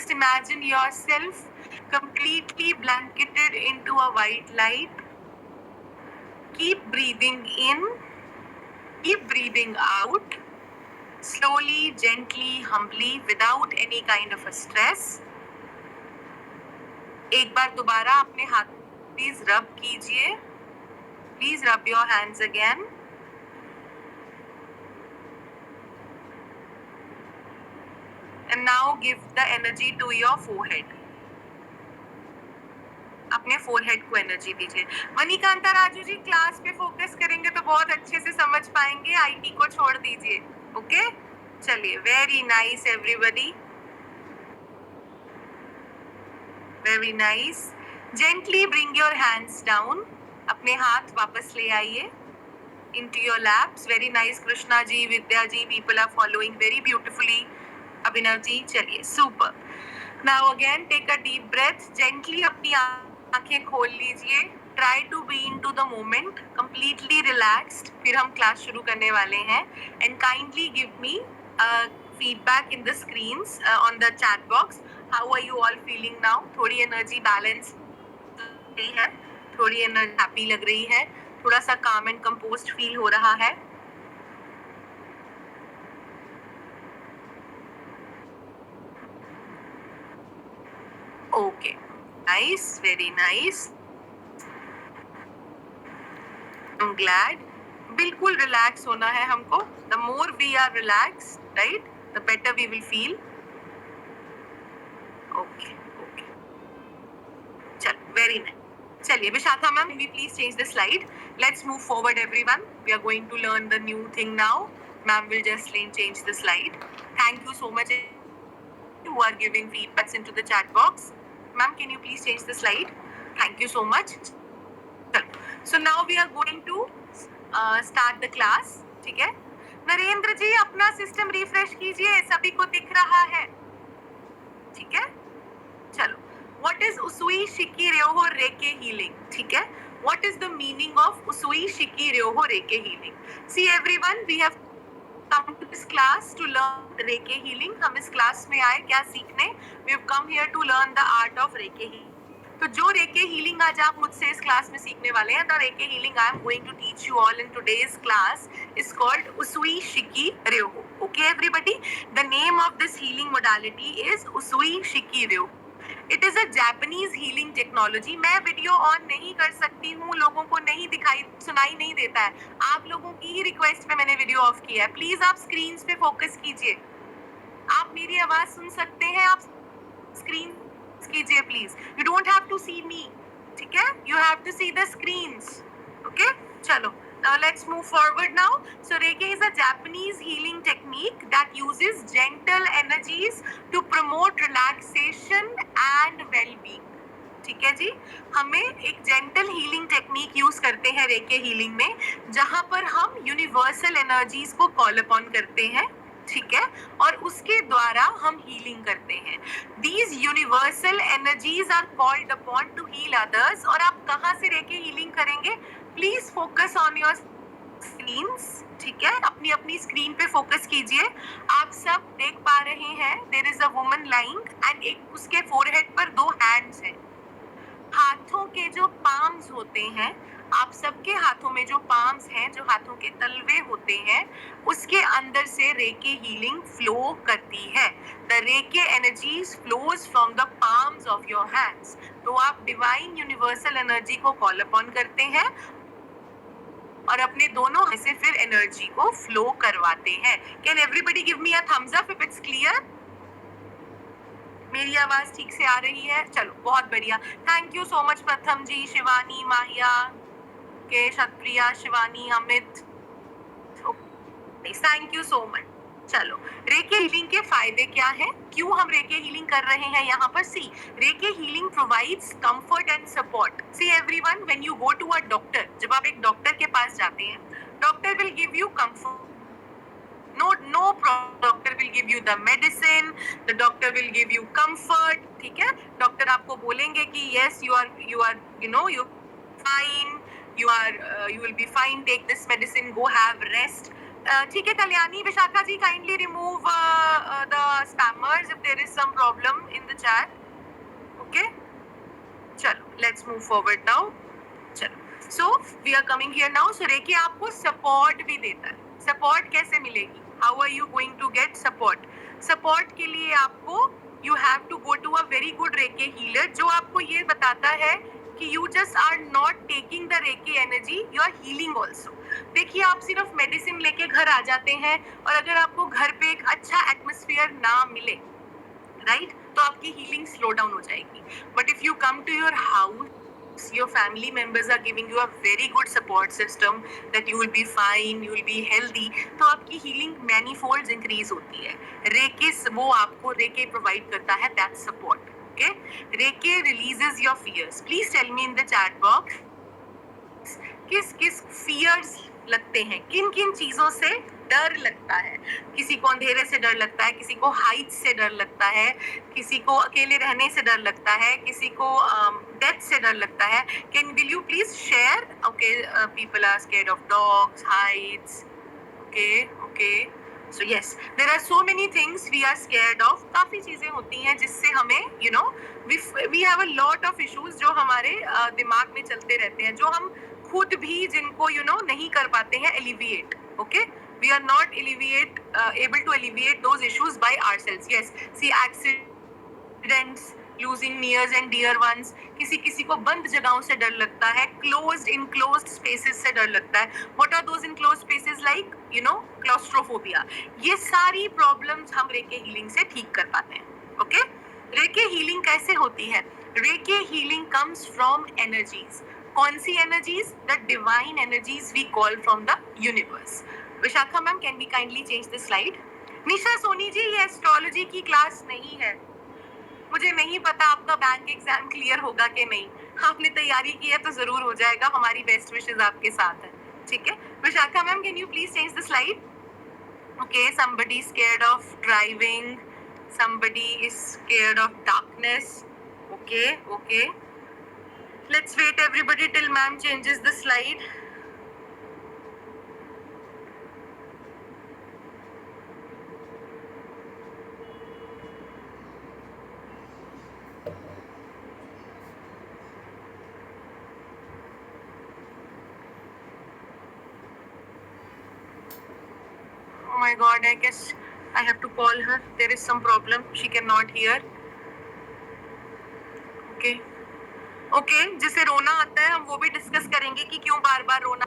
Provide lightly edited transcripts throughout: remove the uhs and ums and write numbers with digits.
Just imagine yourself completely blanketed into a white light. Keep breathing in, keep breathing out, slowly, gently, humbly, without any kind of a stress. एक बार दोबारा अपने हाथ please रब कीजिए. Please rub your hands again. And now give the energy to your forehead. अपने forehead को energy दीजिए. Manikanta Raju ji, class पे फोकस करेंगे तो बहुत अच्छे से समझ पाएंगे. आईटी को छोड़ दीजिए. ओके, चलिए. Very nice everybody, very nice. Gently bring your hands down. अपने हाथ वापस ले आइए into your laps. Very nice Krishna ji, Vidya ji, people are following very beautifully. Abhinav ji, चलिए, super. Now again take a deep breath. Gently अपनी आंखें खोल लीजिए. Try to be into the moment, completely relaxed. फिर हम class शुरू करने वाले हैं. And kindly give me feedback in the screens on the chat box. How are you all feeling now? थोड़ी energy balance रही है, थोड़ी energy happy लग रही है, थोड़ा सा काम एंड कंपोस्ट फील हो रहा है. Okay, nice, very nice. I am glad. बिल्कुल रिलैक्स होना है हमको. The more we are relax, right, the better we will feel. Okay okay, चलो, वेरी नाइस. चलिए Vishakha ma'am, we please change the slide. Let's move forward everyone. We are going to learn the new thing now. Ma'am will just change the slide. Thank you so much who are giving feedbacks into the chat box. Ma'am, can you please change the slide? Thank you so much. So now we are going to start the class. ठीक है. नरेंद्र जी, अपना system refresh कीजिए, सभी को दिख रहा है. ठीक है, चलो. What is Usui Shiki Ryoho Reiki healing? ठीक है. What is the meaning of Usui Shiki Ryoho Reiki healing? See everyone, we have come to this class to learn Reiki healing. हम इस क्लास में आए क्या सीखने? We have come here to learn the art of Reiki healing. तो जो Reiki healing आज आप मुझसे इस क्लास में सीखने वाले हैं, the Reiki healing I am going to teach you all in today's class is called Usui Shiki Ryoho. Okay everybody, the name of this healing modality is Usui Shiki Ryoho. It is a Japanese healing technology. मैं video on नहीं कर सकती हूँ, लोगों को नहीं सुनाई नहीं देता है. आप लोगों की ही रिक्वेस्ट पे मैंने वीडियो ऑफ किया है. प्लीज आप स्क्रीन पे फोकस कीजिए. आप मेरी आवाज सुन सकते हैं, आप स्क्रीन कीजिए please. You don't have to see me, ठीक है? You have to see the screens. Okay, चलो. Now let's move forward now. So Reiki is a Japanese healing technique that uses gentle energies to promote relaxation and well-being. ठीक है जी, हमें एक gentle healing technique use करते हैं recce healing में, जहां पर हम यूनिवर्सल एनर्जीज को कॉल अपॉन करते हैं. ठीक है, और उसके द्वारा हम हीलिंग करते हैं. These universal energies are called upon to heal others. और आप कहाँ से रेकी हीलिंग करेंगे? Please focus on your screens. ठीक है, अपनी अपनी स्क्रीन पे फोकस कीजिए. आप सब देख पा रहे हैं, there is a woman lying and एक उसके फोरहेड पर 2 हैंड्स हैं. हाथों के जो पाम्स होते हैं, आप सबके हाथों में जो पाम्स हैं, जो हाथों के तलवे होते हैं, उसके अंदर से रेकी हीलिंग फ्लो करती है. The Reiki energies flows from the palms of your hands. तो आप डिवाइन यूनिवर्सल एनर्जी को कॉल अपॉन करते हैं और अपने दोनों हाथ से फिर एनर्जी को फ्लो करवाते हैं. Can everybody give me a thumbs up if it's clear? मेरी आवाज ठीक से आ रही है? चलो, बहुत बढ़िया. थैंक यू सो मच प्रथम जी, Shivani, Mahiya, K Kshatriya, Shivani, Amit. Thank you so much. चलो, रेकी हीलिंग के फायदे क्या हैं? क्यों हम रेकी हीलिंग कर रहे हैं यहाँ पर? See, reiki healing provides comfort and support. See everyone, when you go to a doctor, जब आप एक डॉक्टर के पास जाते हैं, doctor will give you comfort. No problem. Doctor will give you the medicine. The doctor will give you comfort. ठीक है? Doctor आपको बोलेंगे कि yes, you are you fine. You will be fine. Take this medicine. Go have rest. ठीक है Kalyani. Vishakha ji, kindly remove the spammers if there is some problem in the chat. Okay, चलो let's move forward now. चलो, so we are coming here now. So Reiki आपको support भी देता है. Support कैसे मिलेगी? How are you going to get support? Support के लिए आपको you have to go to a very good Reiki healer जो आपको ये बताता है कि you just are not taking the Reiki energy, you are healing also. देखिए आप सिर्फ मेडिसिन लेके घर आ जाते हैं और अगर आपको घर पे एक अच्छा एटमॉस्फेयर ना मिले, राइट, तो आपकी हीलिंग स्लो डाउन हो जाएगी. But if you come to your house, your family members are giving you a very good support system that you will be fine, you will be healthy, तो आपकी healing manifolds increase होती है. Reiki वो आपको Reiki provide करता है that support. Okay, Reiki releases your fears. Please tell me in the chat box किस किस fears लगते हैं, किन किन चीजों से डर लगता है. किसी को अंधेरे से डर लगता है, किसी को हाइट से डर लगता है, किसी को अकेले रहने से डर लगता है, किसी को डेथ से डर लगता है. Can will you please share? Okay, people are scared of dogs, heights. Okay, so yes, there are so many things we are scared of. काफी चीजें होती हैं जिससे हमें you know we have a lot of issues जो हमारे दिमाग में चलते रहते हैं, जो हम खुद भी जिनको नहीं कर पाते हैं alleviate. Okay, we are not able to alleviate those issues by ourselves. Yes, see accidents, losing nears and dear ones. किसी को बंद जगहों से डर लगता है, enclosed spaces से डर लगता है. What are those enclosed spaces like? Claustrophobia. ये सारी problems हम Reiki healing से ठीक कर पाते हैं. Okay? Reiki healing कैसे होती है? Reiki healing comes from energies. कौन सी energies? The divine energies we call from the universe. Vishakha ma'am, can we kindly change the slide? Nisha Soni ji, ये एस्ट्रोलॉजी की क्लास नहीं है. मुझे नहीं पता आपका बैंक एग्जाम क्लियर होगा कि नहीं. आपने तैयारी की है तो जरूर हो जाएगा. हमारी बेस्ट विशेस आपके साथ है. ठीक है Vishakha ma'am, can you please change the slide? Okay, somebody scared of driving, somebody is scared of darkness. Okay, let's wait everybody till ma'am changes the slide. Oh my god, I guess I have to call her. There is some problem. She cannot hear. Okay, जिसे रोना आता है हम वो भी discuss करेंगे कि क्यों बार बार रोना.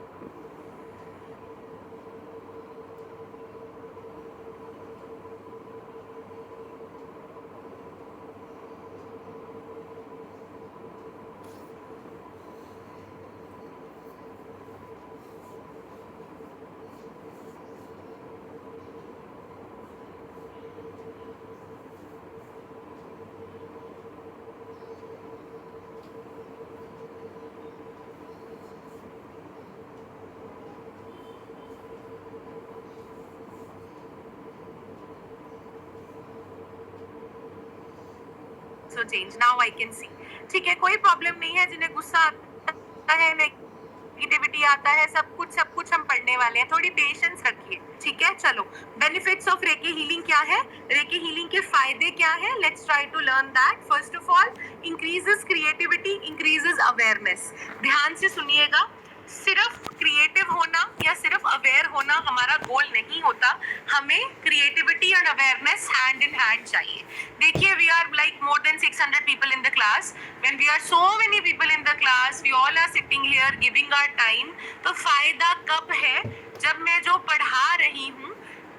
So change. Now I can see. ठीक है, कोई प्रॉब्लम नहीं है. जिन्हें गुस्सा आता है, नेगेटिविटी आता है, सब कुछ हम पढ़ने वाले हैं. थोड़ी पेशेंस रखिए. ठीक है, चलो. बेनिफिट्स ऑफ रेकी हीलिंग क्या है? रेकी हीलिंग के फायदे क्या है? Let's try to learn that. First of all, increases creativity, increases awareness. ध्यान से सुनिएगा. सिर्फ क्रिएटिव होना या सिर्फ अवेयर होना हमारा गोल नहीं होता. हमें क्रिएटिविटी और अवेयरनेस हैंड इन हैंड चाहिए. देखिए, we are like more than 600 people in the class. When we are so many people in the class, we all are sitting here giving our time. तो फायदा कब है? जब मैं जो पढ़ा रही हूँ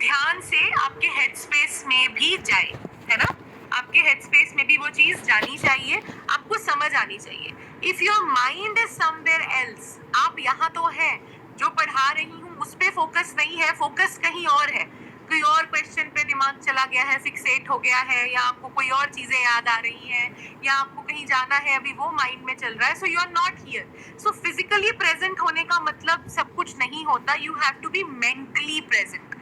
ध्यान से आपके हेड स्पेस में भी जाए, है ना. आपके हेड स्पेस में भी वो चीज जानी चाहिए, आपको समझ आनी चाहिए. If your mind is somewhere else, आप यहाँ तो हैं, जो पढ़ा रही हूँ उस पे फोकस नहीं है, फोकस कहीं और है, कोई और क्वेश्चन पे दिमाग चला गया है, फिक्सेट हो गया है, या आपको कोई और चीजें याद आ रही हैं, या आपको कहीं जाना है, अभी वो माइंड में चल रहा है. So you are not here. So physically present होने का मतलब सब कुछ नहीं होता. You have to be mentally present.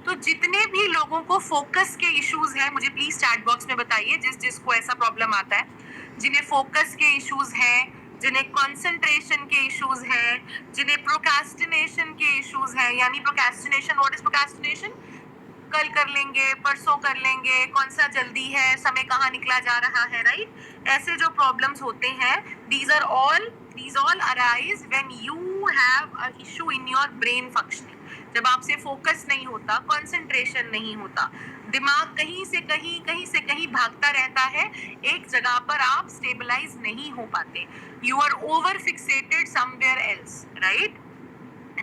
तो जितने भी लोगों को फोकस के इश्यूज हैं, मुझे प्लीज चैट बॉक्स में बताइए जिसको ऐसा प्रॉब्लम आता है. जिन्हें फोकस के इश्यूज हैं, जिन्हें कंसंट्रेशन के इश्यूज हैं, जिन्हें प्रोक्रेस्टिनेशन के इश्यूज हैं. यानी प्रोक्रेस्टिनेशन, व्हाट इज प्रोक्रेस्टिनेशन? कल कर लेंगे, परसों कर लेंगे, कौन सा जल्दी है, समय कहाँ निकला जा रहा है, राइट? ऐसे जो प्रॉब्लम्स होते हैं, these all arise when you have a issue in your brain functioning. जब आपसे फोकस नहीं होता, कंसंट्रेशन नहीं होता, दिमाग कहीं से कहीं भागता रहता है, एक जगह पर आप स्टेबलाइज नहीं हो पाते, you are over fixated somewhere else, right?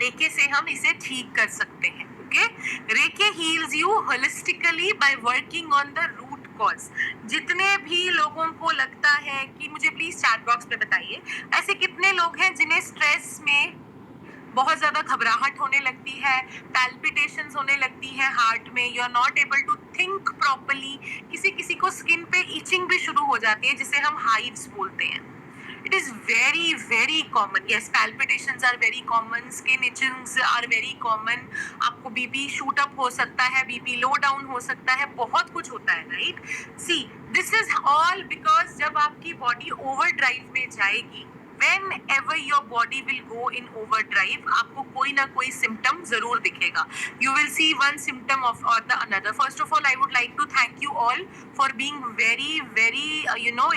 Reiki से हम इसे ठीक कर सकते हैं, okay? Reiki heals you holistically by working on the root cause. जितने भी लोगों को लगता है कि, मुझे प्लीज चैट बॉक्स में बताइए, ऐसे कितने लोग हैं जिन्हें स्ट्रेस में बहुत ज्यादा घबराहट होने लगती है, पैल्पिटेशंस होने लगती है हार्ट में, you are not able to think properly, किसी को स्किन पे इचिंग भी शुरू हो जाती है जिसे हम हाइव्स बोलते हैं. It is very very common. Yes, palpitations are very common. Skin itchings are very common. आपको बीपी शूट अप हो सकता है, बीपी लो डाउन हो सकता है, बहुत कुछ होता है, right? See, this is all because जब आपकी बॉडी ओवरड्राइव में जाएगी, whenever your body will go in overdrive, आपको कोई ना कोई symptom जरूर दिखेगा. You will see one symptom of or the another. First of all, I would like to thank you all for being very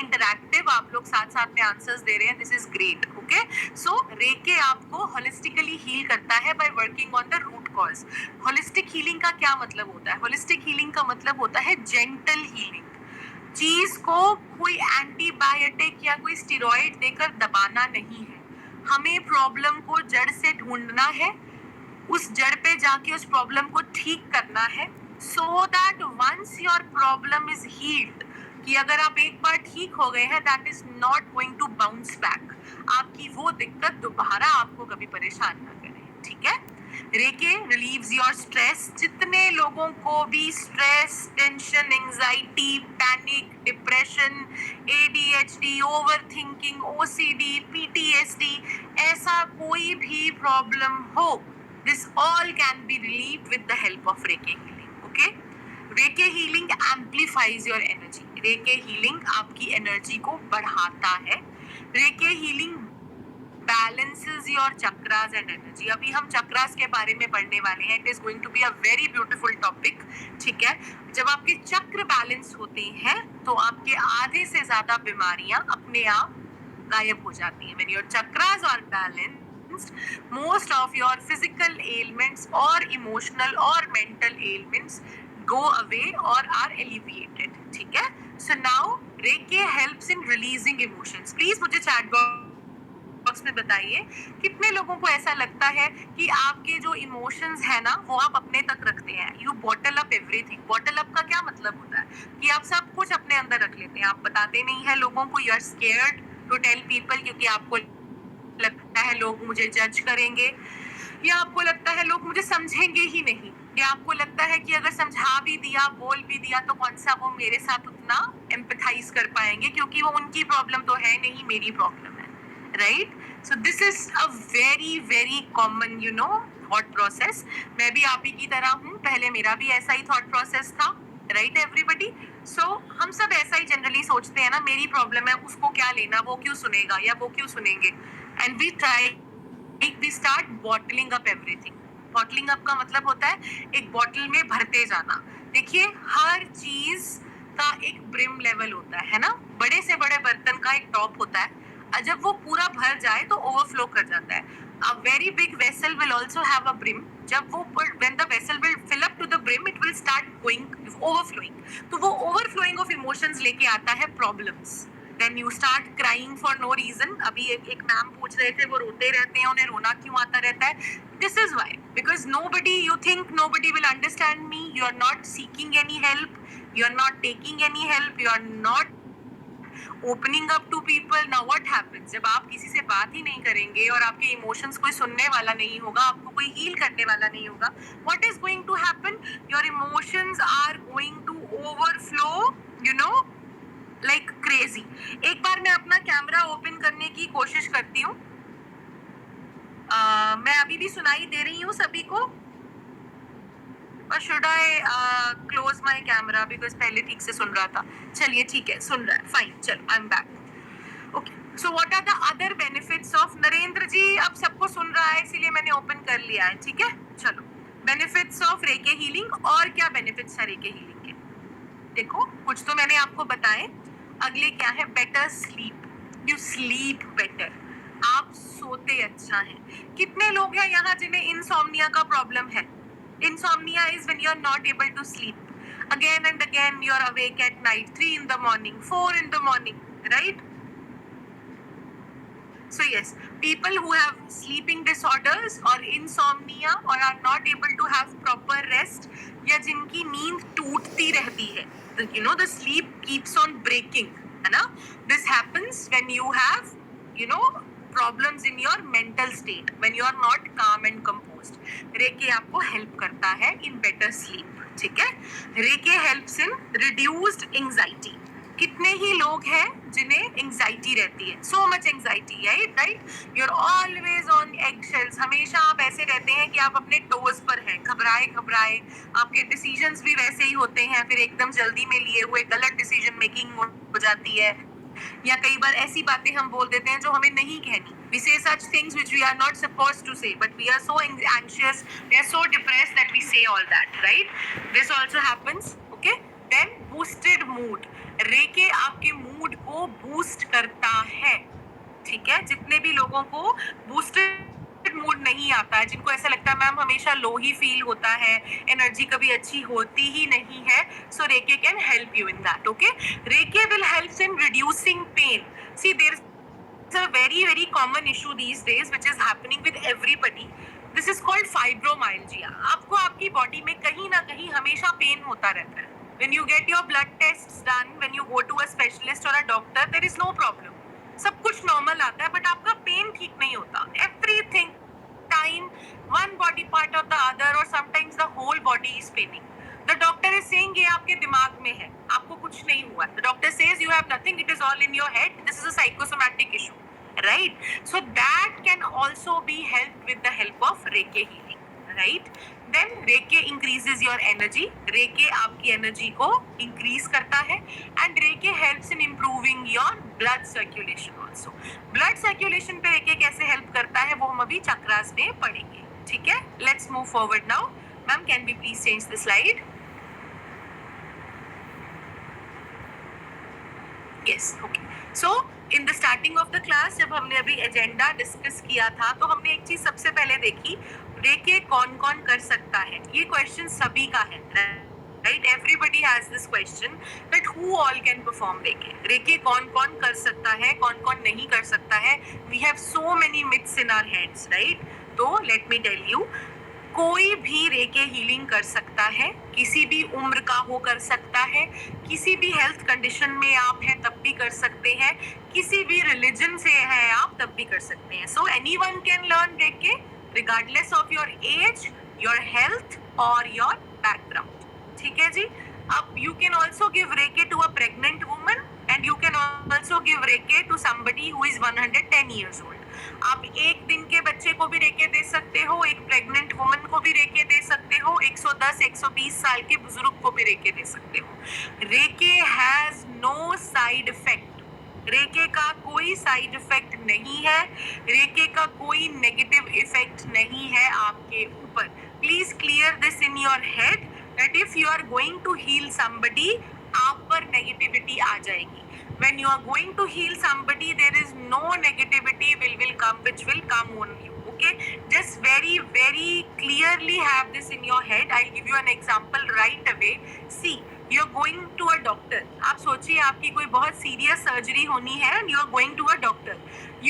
interactive. आप लोग साथ साथ में आंसर्स दे रहे हैं. This is great. Okay? So रेके आपको holistically heal करता है by working on the root cause. Holistic healing का क्या मतलब होता है? Holistic healing का मतलब होता है gentle healing. चीज को कोई एंटीबायोटिक या कोई स्टेरॉइड देकर दबाना नहीं है, हमें प्रॉब्लम को जड़ से ढूंढना है, उस जड़ पे जाके उस प्रॉब्लम को ठीक करना है, so that once your problem is healed, कि अगर आप एक बार ठीक हो गए हैं, that is not going to bounce back, आपकी वो दिक्कत दोबारा आपको कभी परेशान ना करे, ठीक है? रेके रिलीव्स योर स्ट्रेस. जितने लोगों को भी stress, tension, anxiety, panic, depression, ADHD, overthinking, OCD, PTSD, ऐसा कोई भी प्रॉब्लम हो, this all can be relieved with the help of Reiki healing. Okay? Reiki healing amplifies your energy. Reiki healing आपकी energy को बढ़ाता है. Reiki healing balances your chakras and energy. अभी हम चक्रास के बारे में पढ़ने वाले हैं. It is going to be a very beautiful topic. ठीक है? जब आपके चक्र बैलेंस होते हैं तो आपके आधे से ज्यादा बीमारियां अपने आप गायब हो जाती हैं. When your chakras are balanced, most of your physical ailments or emotional or mental ailments go away or are alleviated. ठीक है? So now Reiki helps in releasing emotions. Please मुझे chat बॉक्स में बताइए, कितने लोगों को ऐसा लगता है कि आपके जो इमोशंस है ना, वो आप अपने तक रखते हैं. You bottle up everything. Bottle up का क्या मतलब होता है? कि आप सब कुछ अपने अंदर रख लेते हैं, आप बताते नहीं है लोगों को. You are scared to tell people, क्योंकि आपको लगता है लोग मुझे जज करेंगे, या आपको लगता है लोग मुझे समझेंगे ही नहीं, या आपको लगता है कि अगर समझा भी दिया, बोल भी दिया, तो कौन सा वो मेरे साथ उतना एम्पैथाइज कर पाएंगे, क्योंकि वो उनकी प्रॉब्लम तो है नहीं, मेरी प्रॉब्लम है, right? So this is a very very common thought process. मैं भी आप ही की तरह हूँ, पहले मेरा भी ऐसा ही thought process था, right everybody? So हम सब ऐसा ही जनरली सोचते हैं ना, मेरी प्रॉब्लम है, उसको क्या लेना, वो क्यों सुनेगा या वो क्यों सुनेंगे, and we start bottling up everything. Bottling up का मतलब होता है एक बॉटल में भरते जाना. देखिए, हर चीज का एक ब्रिम लेवल होता है ना, बड़े से बड़े बर्तन का एक टॉप होता है, जब वो पूरा भर जाए तो ओवरफ्लो कर जाता है. A very big vessel will also have a brim. जब वो when the vessel will fill up to the brim, it will start going overflowing. तो वो overflowing of emotions लेके आता है problems. Then you start crying for no reason. अभी एक ma'am पूछ रहे थे, वो रोते रहते हैं, उन्हें रोना क्यों आता रहता है? This is why. Because you think nobody will understand me. You are not seeking any help. You are not taking any help. You are not opening up to people. Now what happens? जब आप किसी से बात ही नहीं करेंगे और आपके emotions कोई सुनने वाला नहीं होगा, आपको कोई हील करने वाला नहीं होगा, what is going to happen? Your emotions are going to overflow, like crazy. एक बार मैं अपना कैमरा ओपन करने की कोशिश करती हूँ. मैं अभी भी सुनाई दे रही हूँ सभी को? Or should I close my camera because पहले ठीक से सुन रहा था. चलिए ठीक है, सुन रहा है, fine. चलो, I'm back. Okay. So what are the other benefits of? Narendra जी अब सबको सुन रहा है, इसीलिए मैंने ओपन कर लिया है, ठीक है? चलो. बेनिफिट्स ऑफ रेके हीलिंग, और क्या बेनिफिट्स है रेके हीलिंग के? देखो, कुछ तो मैंने आपको बताए। अगले क्या है? Better sleep, you sleep better, आप सोते अच्छा हैं। कितने लोग हैं यहाँ जिन्हें इंसोम्निया का प्रॉब्लम है? Insomnia is when you are not able to sleep again and again, you are awake at night, 3 in the morning, 4 in the morning, right? So yes, people who have sleeping disorders or insomnia or are not able to have proper rest, या जिनकी नींद टूटती रहती है, you know, the sleep keeps on breaking, है ना? This happens when you have, you know, problems in your mental state, when you are not calm and composed. रेके आपको help करता है in better sleep, ठीक है? रेके helps in reduced anxiety. कितने ही लोग हैं जिन्हें एंजाइटी रहती है, so much anxiety, right? You are always on eggshells, हमेशा आप ऐसे रहते हैं कि आप अपने टोज पर हैं, घबराए घबराए, आपके डिसीजंस भी वैसे ही होते हैं, फिर एकदम जल्दी में लिए हुए गलत डिसीजन मेकिंग हो जाती है, या कई बार ऐसी बातें हम बोल देते हैं जो हमें नहीं कहनी. We say such things which we are not supposed to say, but we are so anxious, we are so depressed that we say all that, right? This also happens, okay? Then boosted mood, रेके आपके mood को boost करता है, ठीक है? जितने भी लोगों को बूस्टेड मूड नहीं आता है, जिनको ऐसा लगता है मैम हमेशा लो ही फील होता है, एनर्जी कभी अच्छी होती ही नहीं है, so reiki can help you in that, okay? Reiki will help in reducing pain. See there is a very common issue these days which is happening with everybody. This is called fibromyalgia. आपको आपकी body में कहीं ना कहीं हमेशा pen होता रहता है. When you get your blood tests done, when you go to a specialist or a doctor, there is no problem. सब कुछ नॉर्मल आता है, बट आपका पेन ठीक नहीं होता. Everything time, one body part or the other, or sometimes the whole body is paining. The doctor is saying ये आपके दिमाग में है, आपको कुछ नहीं हुआ. The doctor says you have nothing, it is all in your head. This is a psychosomatic issue, right? So that can also be helped with the help of Reiki healing, right? Then Reiki increases your energy. Reiki आपकी energy को increase करता है, and Reiki helps in improving your blood circulation also. Blood circulation पे Reiki कैसे help करता है वो हम अभी चक्रास में पढ़ेंगे, ठीक है? Let's move forward now. Ma'am, can we please change the slide? Yes, okay. So in the starting of the class जब हमने अभी एजेंडा डिस्कस किया था, तो हमने एक चीज सबसे पहले देखी, रेके कौन कौन कर सकता है. ये क्वेश्चन सभी का है, right? Everybody has this question that who all can perform रेके. रेके कौन कौन कर सकता है, कौन कौन नहीं कर सकता है. We have so many myths in our heads, right? तो let me tell you, कोई भी रेके हीलिंग कर सकता है, किसी भी उम्र का हो कर सकता है, किसी भी हेल्थ कंडीशन में आप हैं तब भी कर सकते हैं, किसी भी रिलीजन से हैं आप तब भी कर सकते हैं. So anyone can learn reiki regardless of your age, your health और योर बैकग्राउंड, ठीक है जी? अब you can also give reiki to a pregnant woman, and you can also give reiki to somebody who is 110 years old. आप एक दिन के बच्चे को भी रेके दे सकते हो, एक प्रेग्नेंट वुमन को भी रेके दे सकते हो, 110-120 साल के बुजुर्ग को भी रेके दे सकते हो. रेके हैज नो साइड इफेक्ट. रेके का कोई साइड इफेक्ट नहीं है, रेके का कोई नेगेटिव इफेक्ट नहीं है आपके ऊपर. Please clear this in your head that if you are going to heal somebody, आप पर नेगेटिविटी आ जाएगी. When you are going to heal somebody, there is no negativity will come, which will come on you, okay? Just very clearly have this in your head. I'll give you an example right away. See, you're going to a doctor. आप सोचिए आपकी कोई बहुत serious surgery होनी है, and you're going to a doctor.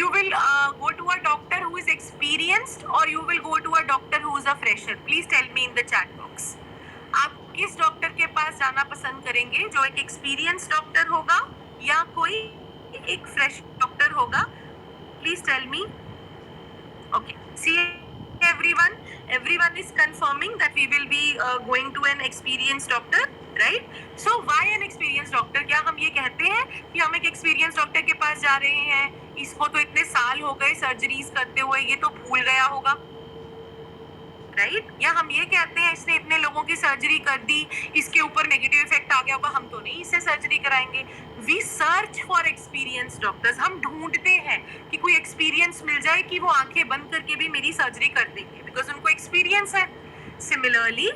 You will go to a doctor who is experienced, or you will go to a doctor who is a fresher. Please tell me in the chat box. आप किस doctor के पास जाना पसंद करेंगे? जो एक experience doctor होगा या कोई एक फ्रेश डॉक्टर होगा? Please tell me. Okay, see everyone is confirming that we will be going to an experienced doctor, right? So why an experienced doctor? क्या हम ये कहते हैं कि हम एक experienced डॉक्टर के पास जा रहे हैं, इसको तो इतने साल हो गए सर्जरीज करते हुए, ये तो भूल गया होगा, राइट? या हम ये कहते हैं इसने इतने लोगों की सर्जरी कर दी, इसके ऊपर नेगेटिव इफेक्ट आ गया होगा, हम तो नहीं इससे सर्जरी कराएंगे. We search for experience doctors. हम ढूंढते हैं कि कोई एक्सपीरियंस मिल जाए कि वो आंखें बंद करके भी मेरी सर्जरी कर देंगे, बिकॉज उनको एक्सपीरियंस है. सिमिलरली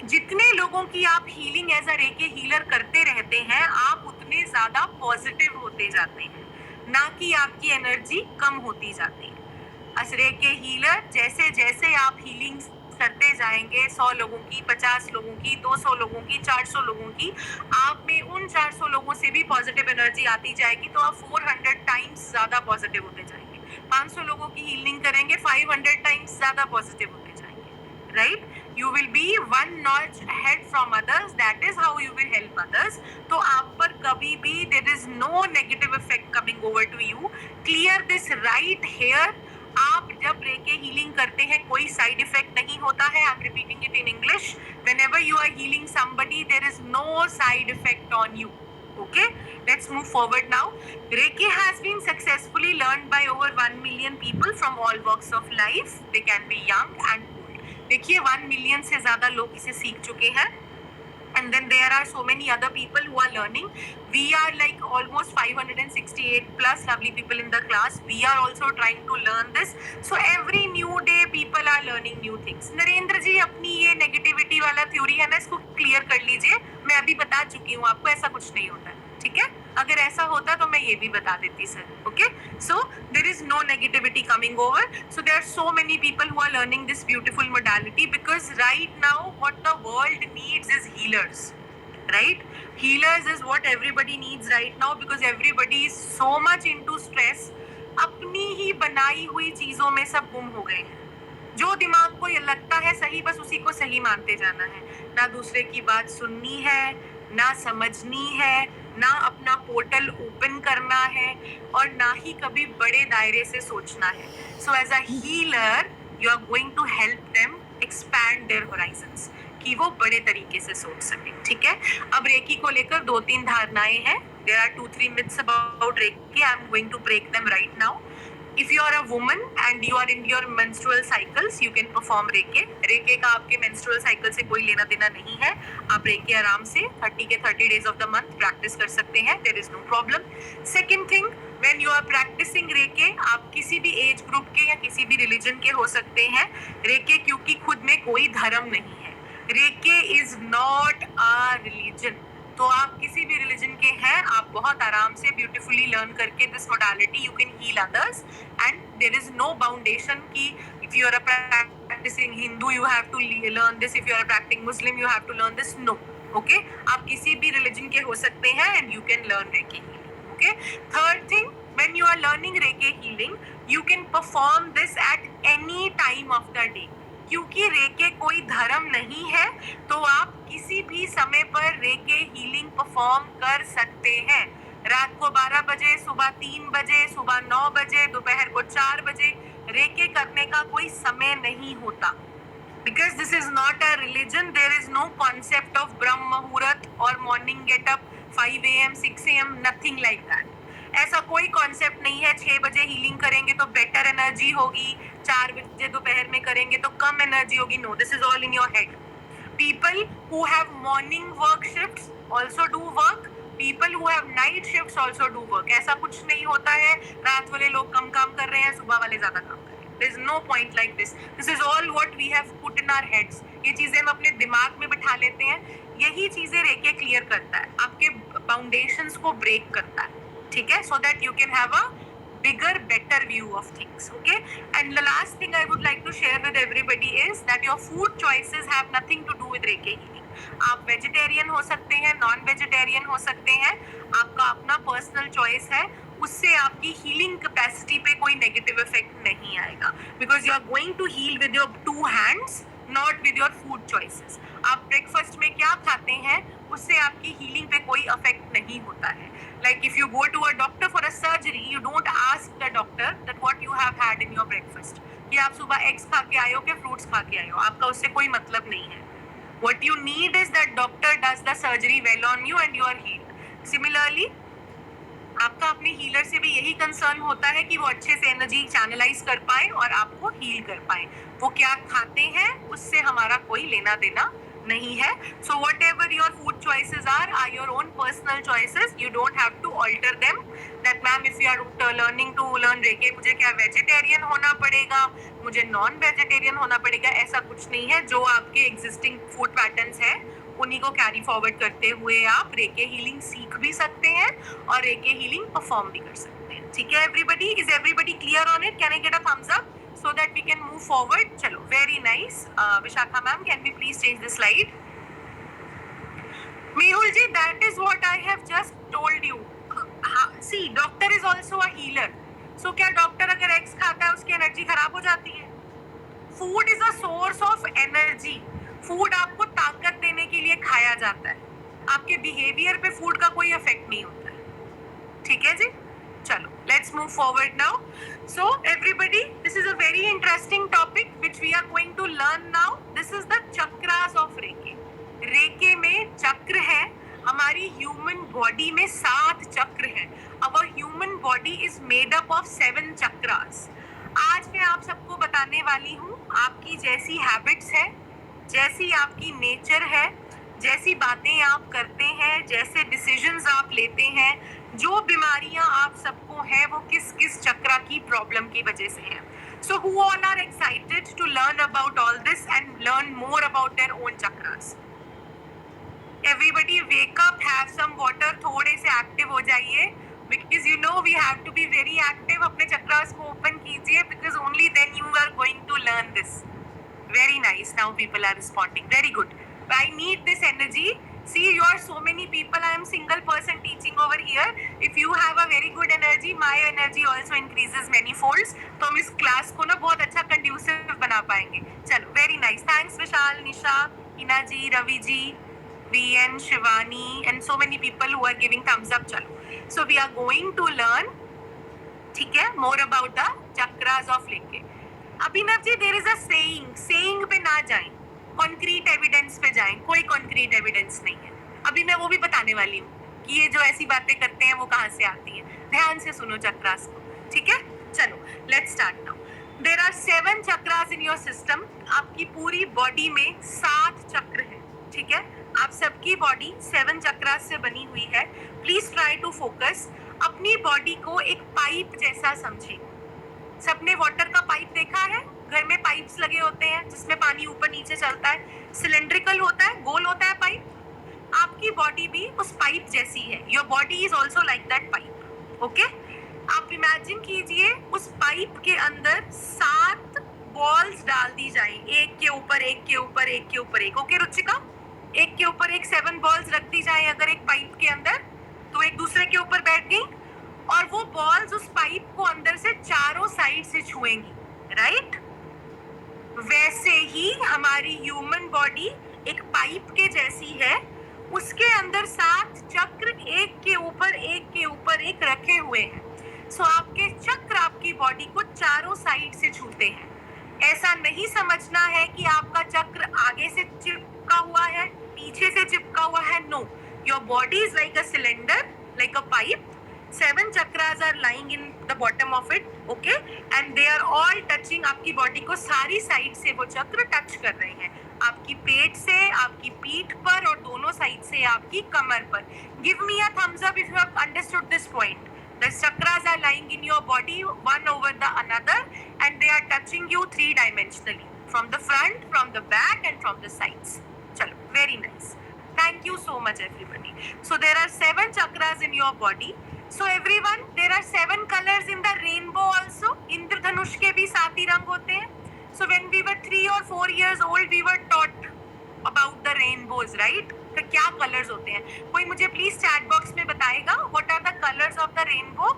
जितने लोगों की आप हीलिंग एज अ रेके हीलर करते रहते हैं, आप उतने ज्यादा पॉजिटिव होते जाते हैं, ना कि आपकी एनर्जी कम होती जाती है। एज रेके हीलर जैसे जैसे आप हीलिंग करते जाएंगे, 100 लोगों की, 50 लोगों की, 200 लोगों की, 400 लोगों की, आप में उन 400 लोगों से भी पॉजिटिव एनर्जी आती जाएगी, तो आप 400 टाइम्स ज्यादा पॉजिटिव होते जाएंगे। 500 लोगों की हीलिंग करेंगे, 500 टाइम्स ज्यादा पॉजिटिव होते जाएंगे, right? You will be one notch ahead from others. That is how you will help others. तो आप पर कभी भी there is no negative effect coming over to you. Clear this right here. आप जब रेके हीलिंग करते हैं कोई साइड इफेक्ट नहीं होता है. I'm repeating it in English. Whenever you are healing somebody, there is no side effect on you. Okay, let's move forward now. Reiki has been successfully learned by over 1 million people from all walks of life. They can be young and old. देखिए 1 million से ज्यादा लोग इसे सीख चुके हैं. And then there are so many other people who are learning. We are like almost 568 plus lovely people in the class. We are also trying to learn this. So every new day people are learning new things. Narendra जी अपनी ये negativity वाला theory है ना, इसको clear कर लीजिए. मैं अभी बता चुकी हूँ आपको, ऐसा कुछ नहीं होता है, ठीक है? अगर ऐसा होता तो मैं ये भी बता देती sir. Okay, so there is no negativity coming over. So there are so many people who are learning this beautiful modality because right now what the world needs is healers, right? Healers is what everybody needs right now because everybody is so much into stress. अपनी ही बनाई हुई चीजों में सब गुम हो गए हैं. जो दिमाग को ये लगता है सही, बस उसी को सही मानते जाना है. ना दूसरे की बात सुननी है, ना समझनी है, ना अपना पोर्टल ओपन करना है, और ना ही कभी बड़े दायरे से सोचना है. So as a healer you are going to help them expand their horizons, कि वो बड़े तरीके से सोच सके. ठीक है, अब रेकी को लेकर 2-3 धारणाएं हैं. There are 2-3 myths about Reiki. I am going to break them right now. If you are a woman and you are in your menstrual cycles, you can perform रेके. रेके का आपके menstrual cycle से कोई लेना देना नहीं है. आप रेके आराम से 30 के 30 days of the month practice कर सकते हैं. There is no problem. Second thing, when you are practicing रेके, आप किसी भी एज ग्रुप के या किसी भी रिलीजन के हो सकते हैं. रेके क्योंकि खुद में कोई धर्म नहीं है. रेके इज नॉट अ रिलीजन. तो आप किसी भी रिलीजन के हैं, आप बहुत आराम से ब्यूटीफुली लर्न करके this modality you can heal others. And there is no boundation कि if you are a practising Hindu you have to learn this, if you are practising Muslim you have to learn this. No. Okay, आप किसी भी religion के हो सकते हैं and you can learn reiki healing. Okay, third thing, when you are learning reiki healing, you can perform this at any time of the day. क्योंकि रेके कोई धर्म नहीं है, तो आप किसी भी समय पर रेके हीलिंग परफॉर्म कर सकते हैं. रात को 12 बजे, सुबह 3 बजे, सुबह 9 बजे, दोपहर को 4 बजे. रेके करने का कोई समय नहीं होता. Because this is not a religion, there is no concept of Brahm Muhurat or morning get up 5 AM, 6 AM, nothing like that. ऐसा कोई कॉन्सेप्ट नहीं है 6 बजे हीलिंग करेंगे तो बेटर एनर्जी होगी, 4 बजे दोपहर में करेंगे तो कम एनर्जी होगी. No, this is all in your head. People who have morning work shifts also do work. People who have night shifts also do work. ऐसा कुछ नहीं होता है रात वाले लोग कम काम कर रहे हैं, सुबह वाले ज्यादा काम कर रहे हैं. There is no point like this. This is all what we have put in our heads. ये चीजें हम अपने दिमाग में बिठा लेते हैं. यही चीजें रेके क्लियर करता है, आपके फाउंडेशंस को ब्रेक करता है. ठीक है, so that you can have a bigger, better view of things. Okay, and the last thing I would like to share with everybody is that your food choices have nothing to do with रेके healing. आप vegetarian हो सकते हैं, non vegetarian हो सकते हैं, आपका अपना personal choice है. उससे आपकी हीलिंग कैपेसिटी पे कोई नेगेटिव इफेक्ट नहीं आएगा. Because you are going to heal with your 2 hands, not with your food choices. आप ब्रेकफास्ट में क्या खाते हैं, उससे आपकी हीलिंग पे कोई इफेक्ट नहीं होता है. Like if you go to a doctor for a surgery, you don't ask the doctor that what you have had in your breakfast. कि आप सुबह एग्स खा के आए हो कि फ्रूट्स खा के आए हो, आपका उससे कोई मतलब नहीं है. What you need is that doctor does the surgery well on you and you are healed. Similarly, आपका अपने हीलर से भी यही कंसर्न होता है कि वो अच्छे से एनर्जी चैनलाइज कर पाए और आपको हील कर पाए. वो क्या खाते हैं उससे हमारा कोई लेना देना नहीं है. So whatever your food choices are your own personal choices. You don't have to alter them. That ma'am if you are learning to learn reiki मुझे क्या वेजिटेरियन होना पड़ेगा, मुझे नॉन वेजिटेरियन होना पड़ेगा? ऐसा कुछ नहीं है। जो आपके एग्जिस्टिंग फूड पैटर्न्स है उन्हीं को कैरी फॉरवर्ड करते हुए आप रेके हीलिंग सीख भी सकते हैं और रेके हीलिंग परफॉर्म भी कर सकते हैं। ठीक है everybody, is everybody clear on it? Can I get a thumbs up so that we can move forward? चलो, very nice. Vishakha ma'am, can we please change the slide? Mehul ji, that is what I have just told you. See, doctor is also a healer. So क्या doctor अगर eggs खाता है उसकी energy खराब हो जाती है? Food is a source of energy. Food आपको ताकत देने के लिए खाया जाता है, आपके बिहेवियर पे फूड का कोई इफेक्ट नहीं होता है। ठीक है जी, चलो let's move forward now. So everybody, this is a very interesting topic which we are going to learn now. This is the chakras of Reiki. Reiki में चक्र है। हमारी ह्यूमन बॉडी में 7 चक्र हैं। Our human body is made up of 7 chakras. आज मैं आप सबको बताने वाली हूँ, आपकी जैसी हैबिट्स है, जैसी आपकी नेचर है, जैसी बातें आप करते हैं, जैसे डिसीजंस आप लेते हैं, जो बीमारियां आप सबको हैं वो किस किस चक्रा की प्रॉब्लम की वजह से हैं। So who all are excited to learn about all this and learn more about their own chakras? Everybody wake up, have some water, थोड़े से एक्टिव हो जाइए, because you know we have to be very active. अपने चक्रास को open कीजिए, because only then you are going to learn this. Very nice. Now people are responding. Very good. I need this energy. See, you are so many people. I am single person teaching over here. If you have a very good energy, my energy also increases many folds. तो हम इस class को ना बहुत अच्छा conducive बना पाएंगे। चलो, very nice. Thanks Vishal, Nisha, Hina ji, Ravi ji, VN, Shivani, and so many people who are giving thumbs up. चलो, so we are going to learn, ठीक है, more about the chakras of Reiki. Abhinav ji, there is a saying पे ना जाएं, concrete evidence पे जाएं। कोई concrete evidence नहीं है। अभी मैं वो भी बताने वाली हूँ कि ये जो ऐसी बातें करते हैं वो कहाँ से आती है। ध्यान से सुनो चक्रास को, ठीक है? चलो, let's start now. There are 7 chakras in your system. आपकी पूरी बॉडी में 7 चक्र हैं, ठीक है? आप सबकी बॉडी 7 चक्रास से बनी हुई है। Please try to focus. अपनी बॉडी को एक पाइप जैसा समझिए। सबने वाटर का पाइप देखा है? घर में पाइप्स लगे होते हैं जिसमें पानी ऊपर नीचे चलता है, सिलेंड्रिकल होता है, गोल होता है पाइप। आपकी बॉडी भी उस पाइप जैसी है। Your body is also like that pipe, okay? आप इमेजिन कीजिए उस पाइप के अंदर 7 बॉल्स डाल दी जाए, एक के ऊपर एक के ऊपर एक के ऊपर एक। ओके रुचिका, एक के ऊपर एक 7 बॉल्स रख दी जाए अगर एक पाइप के अंदर, तो एक दूसरे के ऊपर बैठ गई और वो बॉल्स उस पाइप को अंदर से चारों साइड से छुएंगी, राइट? वैसे ही हमारी ह्यूमन बॉडी एक पाइप के जैसी है। उसके अंदर 7 चक्र एक के ऊपर एक के ऊपर एक रखे हुए हैं। सो आपके चक्र आपकी बॉडी को चारों साइड से छूते हैं। ऐसा नहीं समझना है कि आपका चक्र आगे से चिपका हुआ है, पीछे से चिपका हुआ है। No, your body is like a cylinder, like a pipe. 7 chakras are lying in the bottom of it, okay? And they are all touching आपकी बॉडी को सारी साइड से वो चक्र टच कर रहे हैं। आपकी पेट से, आपकी पीठ पर और दोनों साइड से आपकी कमर पर। Give me a thumbs up if you have understood this point. The chakras are lying in your body one over the another and they are touching you 3-dimensionally. From the front, from the back and from the sides. चलो, very nice. Thank you so much everybody. So there are 7 chakras in your body. So everyone, there are 7 colors in the rainbow also. इंद्रधनुष के भी 7 ही रंग होते हैं। So when we were 3 or 4 years old, we were taught about the rainbows, right? तो क्या colors होते हैं? कोई मुझे please chat box में बताएगा what are the colors of the rainbow?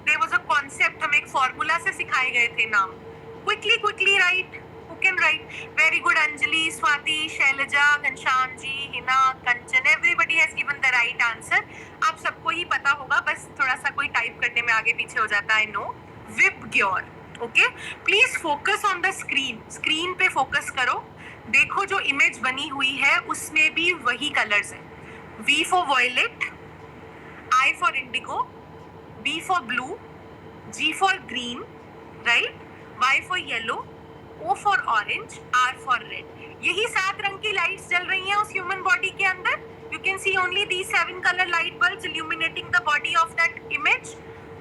There was a concept, हम एक formula से सिखाए गए थे नाम। Quickly write. Who can write? Very good, Anjali, Swati, Shailaja, Ghanshyam ji, Hina, Kanchan. Everybody has given the right answer. आप सबको ही पता होगा, बस थोड़ा सा कोई टाइप करने में आगे पीछे हो जाता है। No, VIBGYOR, okay? Please focus on the screen. Screen पे फोकस करो। देखो जो इमेज बनी हुई है उसमें भी वही कलर्स हैं। V for violet, I for indigo, B for blue, G for green, right? Y for yellow, O for orange, R for red. यही 7 रंग की लाइट्स जल रही हैं उस ह्यूमन बॉडी के अंदर। You can see only these 7 color light bulbs illuminating the body of that image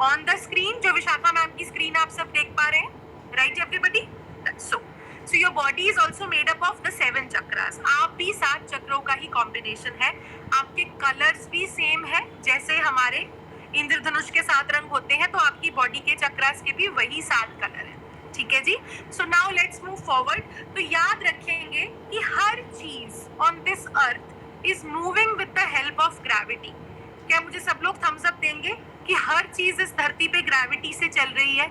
on the screen. जो विशाखा मैम की स्क्रीन आप सब देख पा रहे हैं, right everybody? That's so. So your body is also made up of the 7 chakras. आप भी 7 चक्रों का ही combination है. आपके colors भी same है जैसे हमारे इंद्रधनुष के 7 रंग होते हैं, तो आपकी बॉडी के चक्रास के भी वही 7 कलर है. ठीक है जी. So now let's move forward. तो याद रखेंगे कि हर चीज on this earth is moving with the help of gravity. क्या मुझे सब लोग thumbs up देंगे कि हर चीज इस धरती पे ग्रेविटी से चल रही है?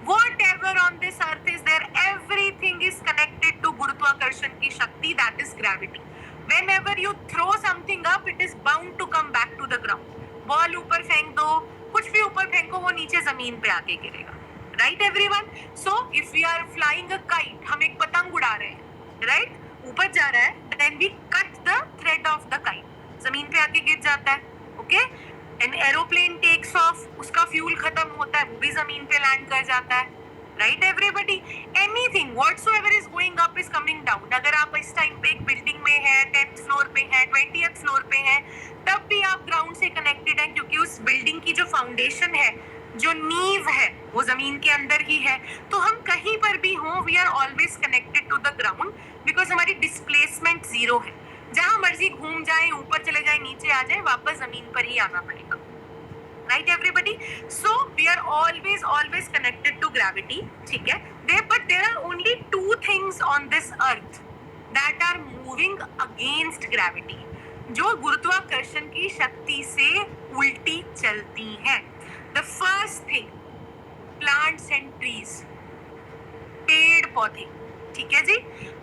Whatever on this earth is there, everything is connected to गुरुत्वाकर्षण की शक्ति, that is gravity. Whenever you throw something up, it is bound to come back to the ground. Ball ऊपर फेंक दो, कुछ भी ऊपर फेंको, वो नीचे जमीन पे आके गिरेगा. Right everyone? So if we are flying a kite, हम एक पतंग उड़ा रहे हैं, right? ऊपर जा रहा है, then we cut the thread of the kite. जमीन पे आके गिर जाता है, okay? An aeroplane takes off, उसका फ्यूल खत्म होता है, वो भी जमीन पे लैंड कर जाता है, right everybody? Anything whatsoever is going up is coming down. अगर आप इस टाइम पे एक बिल्डिंग में है, 10th फ्लोर पे है, 20th फ्लोर पे है, तब भी आप ग्राउंड से कनेक्टेड हैं, क्योंकि उस बिल्डिंग की जो फाउंडेशन है, जो नींव है, वो जमीन के अंदर ही है. तो हम कहीं पर भी हों, we are always connected to the ground, because हमारी डिस्प्लेसमेंट 0 है. जहां मर्जी घूम जाए, ऊपर चले जाए, नीचे आ जाए, वापस जमीन पर ही आना पड़ेगा. Right everybody? So we are always connected to gravity. ठीक है. But there are only 2 things on this earth that are moving against gravity, जो गुरुत्वाकर्षण की शक्ति से उल्टी चलती हैं. The first thing, plants and trees, पेड़ पौधे. ठीक है जी.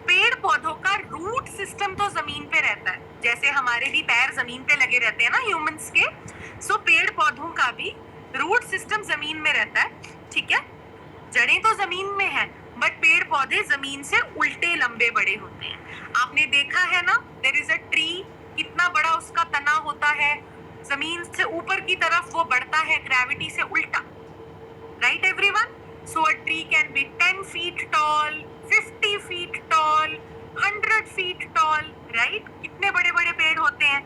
पेड़ पौधों का रूट सिस्टम तो जमीन पे रहता है, जैसे हमारे भी पैर जमीन पे लगे रहते हैं ना ह्यूमंस के. सो पेड़ पौधों का भी रूट सिस्टम जमीन में रहता है. ठीक है. जड़ें तो जमीन में है, बट पेड़ पौधे जमीन से उल्टे लंबे बड़े होते हैं. आपने देखा है ना, देयर इज अ ट्री, कितना बड़ा उसका तना होता है, जमीन से ऊपर की तरफ वो बढ़ता है ग्रेविटी से उल्टा. Right everyone? So a tree can be 10 feet tall, 50 feet tall, 100 feet tall. Right? कितने बड़े बड़े पेड़ होते हैं.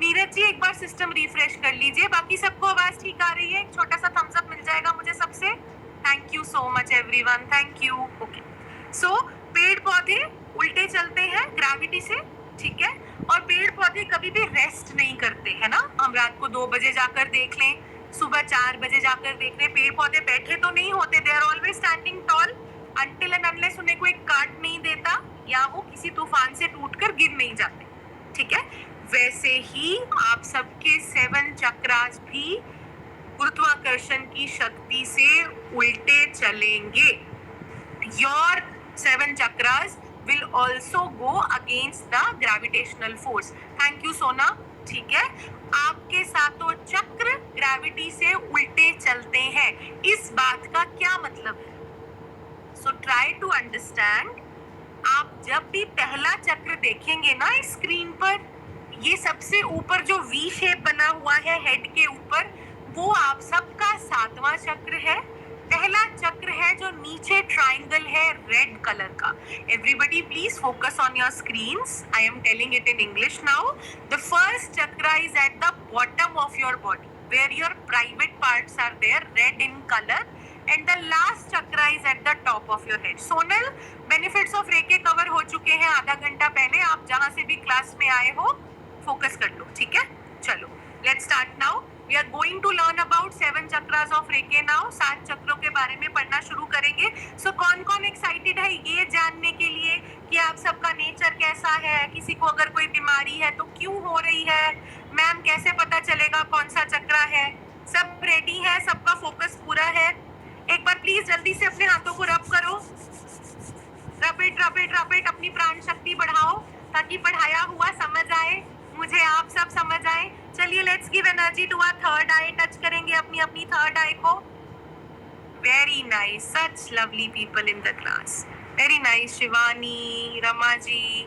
नीरज जी एक बार सिस्टम रिफ्रेश कर लीजिए. बाकी सबको आवाज ठीक आ रही है? एक छोटा सा थम्स अप मिल जाएगा मुझे सबसे. Thank you so much everyone, thank you. Okay. So पेड़ पौधे उल्टे चलते हैं ग्रेविटी से. ठीक है. और पेड़ पौधे कभी भी रेस्ट नहीं करते, है ना. हम रात को 2 बजे जाकर देख लें, सुबह 4 बजे जाकर देख लें, पेड़ पौधे बैठे तो नहीं होते. They are always standing tall until and unless उन्हें कोई काट नहीं देता या वो किसी तूफान से टूटकर गिर नहीं जाते. ठीक है. वैसे ही आप सबके 7 चक्रास भी गुरुत्वाकर्षण की शक्ति से उल्टे चलेंगे. Your 7 chakras will also go against the gravitational force. Thank you सोना. ठीक है. आपके सातों चक्र ग्रेविटी से उल्टे चलते हैं. इस बात का क्या मतलब है? So try to understand. आप जब भी पहला चक्र देखेंगे ना इस स्क्रीन पर, ये सबसे ऊपर जो V शेप बना हुआ है हेड के ऊपर, वो आप सबका 7वां चक्र है. पहला चक्र है जो नीचे ट्राइंगल है रेड कलर का. Everybody please focus on your screens. I am telling it in English now. The first chakra is at the bottom of your body, where your private parts are there, red in colour, and the last chakra is at the top of your head. Sonal, benefits of reiki cover हो चुके हैं आधा घंटा पहले. आप जहां से भी क्लास में आए हो फोकस कर लो. ठीक है. चलो let's start now. We are going to learn about 7 chakras of Reiki now. 7 चक्रों के बारे में पढ़ना शुरू करेंगे. So कौन कौन एक्साइटेड है ये जानने के लिए कि आप सबका नेचर कैसा है, किसी को अगर कोई बीमारी है तो क्यों हो रही है, मैम कैसे पता चलेगा कौन सा चक्रा है? सब रेडी है? सबका फोकस पूरा है? एक बार प्लीज जल्दी से अपने हाथों को रब करो. Rabbit rabbit rabbit. अपनी प्राण शक्ति बढ़ाओ ताकि पढ़ाया हुआ समझ आए, मुझे आप सब समझ आए. चलिए let's give energy to our third eye. Touch करेंगे अपनी अपनी थर्ड आई को. Very nice. Such lovely people in the class. Very nice. Shivani, Rama ji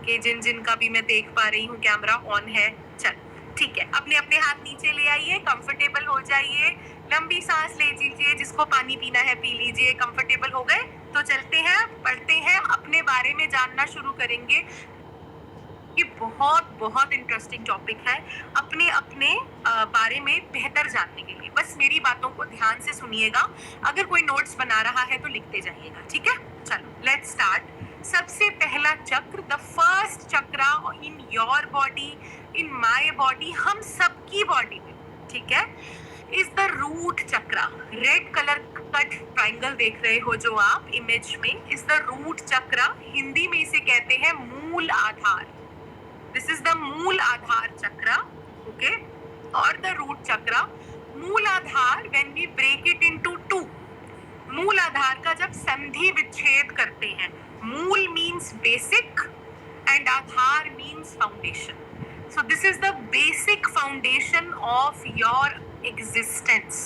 के जिन का भी मैं देख पा रही हूँ कैमरा ऑन है. चल ठीक है. अपने अपने हाथ नीचे ले आइए, कंफर्टेबल हो जाइए, लंबी सांस ले लीजिए, जिसको पानी पीना है पी लीजिए. कंफर्टेबल हो गए तो चलते हैं, पढ़ते हैं, अपने बारे में जानना शुरू करेंगे. ये बहुत बहुत इंटरेस्टिंग टॉपिक है अपने अपने बारे में बेहतर जानने के लिए। बस मेरी बातों को ध्यान से सुनिएगा, अगर कोई नोट्स बना रहा है तो लिखते जाइएगा, ठीक है? चलो लेट्स स्टार्ट। सबसे पहला चक्र, the first chakra in your body, in my body, हम सबकी बॉडी में, ठीक है, is the root chakra. Red colour का ट्राइंगल देख रहे हो जो आप इमेज में, is the root chakra. Hindi में इसे कहते हैं मूल आधार। This is the Muladhara chakra, okay, और the root chakra. Muladhara, when we break it into two, मूल आधार का जब संधि विच्छेद करते हैं, mool means basic and adhar means foundation. So this is the basic foundation of your existence.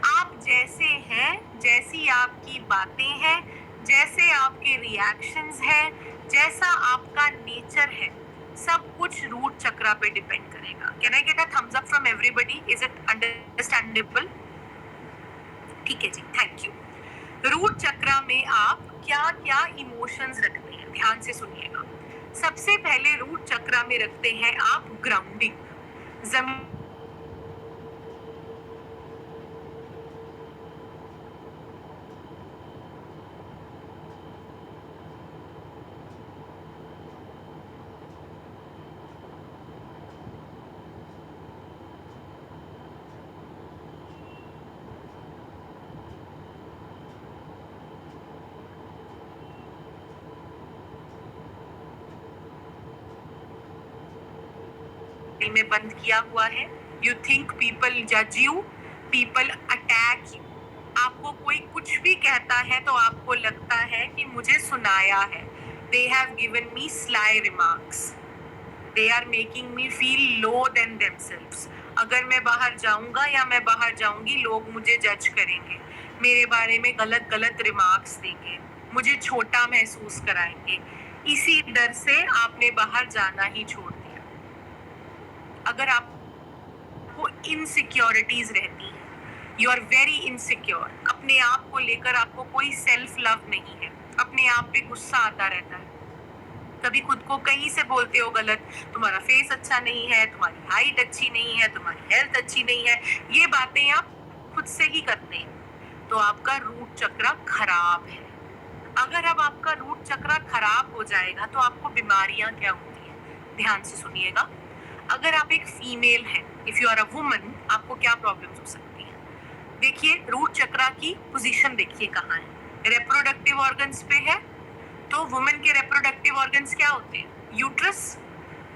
आप जैसे हैं, जैसी आपकी बातें हैं, जैसे आपके रिएक्शंस हैं, जैसा आपका नेचर है, सब कुछ रूट चक्रा पे डिपेंड करेगा। Can I get a thumbs up from everybody? Is it understandable? ठीक है जी, थैंक यू। रूट चक्रा में आप क्या क्या इमोशंस रखते हैं, ध्यान से सुनिएगा। सबसे पहले रूट चक्रा में रखते हैं आप ग्राउंडिंग। जमीन में बंद किया हुआ है। यू थिंक पीपल जज यू, पीपल अटैक यू। आपको कोई कुछ भी कहता है तो आपको लगता है कि मुझे सुनाया है। They have given me sly remarks, they are making me feel low than themselves. अगर मैं बाहर जाऊंगा या मैं बाहर जाऊंगी, लोग मुझे जज करेंगे, मेरे बारे में गलत गलत रिमार्क्स देंगे, मुझे छोटा महसूस कराएंगे। इसी डर से आपने बाहर जाना ही छोड़ दिया। अगर आपको इनसिक्योरिटीज रहती हैं, यू आर वेरी इनसिक्योर, अपने आप को लेकर आपको कोई सेल्फ लव नहीं है, अपने आप पे गुस्सा आता रहता है, कभी खुद को कहीं से बोलते हो गलत, तुम्हारा फेस अच्छा नहीं है, तुम्हारी हाइट अच्छी नहीं है, तुम्हारी हेल्थ अच्छी नहीं है, ये बातें आप खुद से ही करते हैं, तो आपका रूट चक्रा खराब है। अगर अब आपका रूट चक्रा खराब हो जाएगा तो आपको बीमारियां क्या होती हैं, ध्यान से सुनिएगा। अगर आप एक फीमेल हैं, if you are a woman, आपको क्या प्रॉब्लम्स हो सकती हैं? देखिए रूट चक्रा की पोजीशन देखिए कहाँ है, रिप्रोडक्टिव ऑर्गन्स पे है। तो वुमेन के रिप्रोडक्टिव ऑर्गन्स क्या होते हैं? यूट्रस।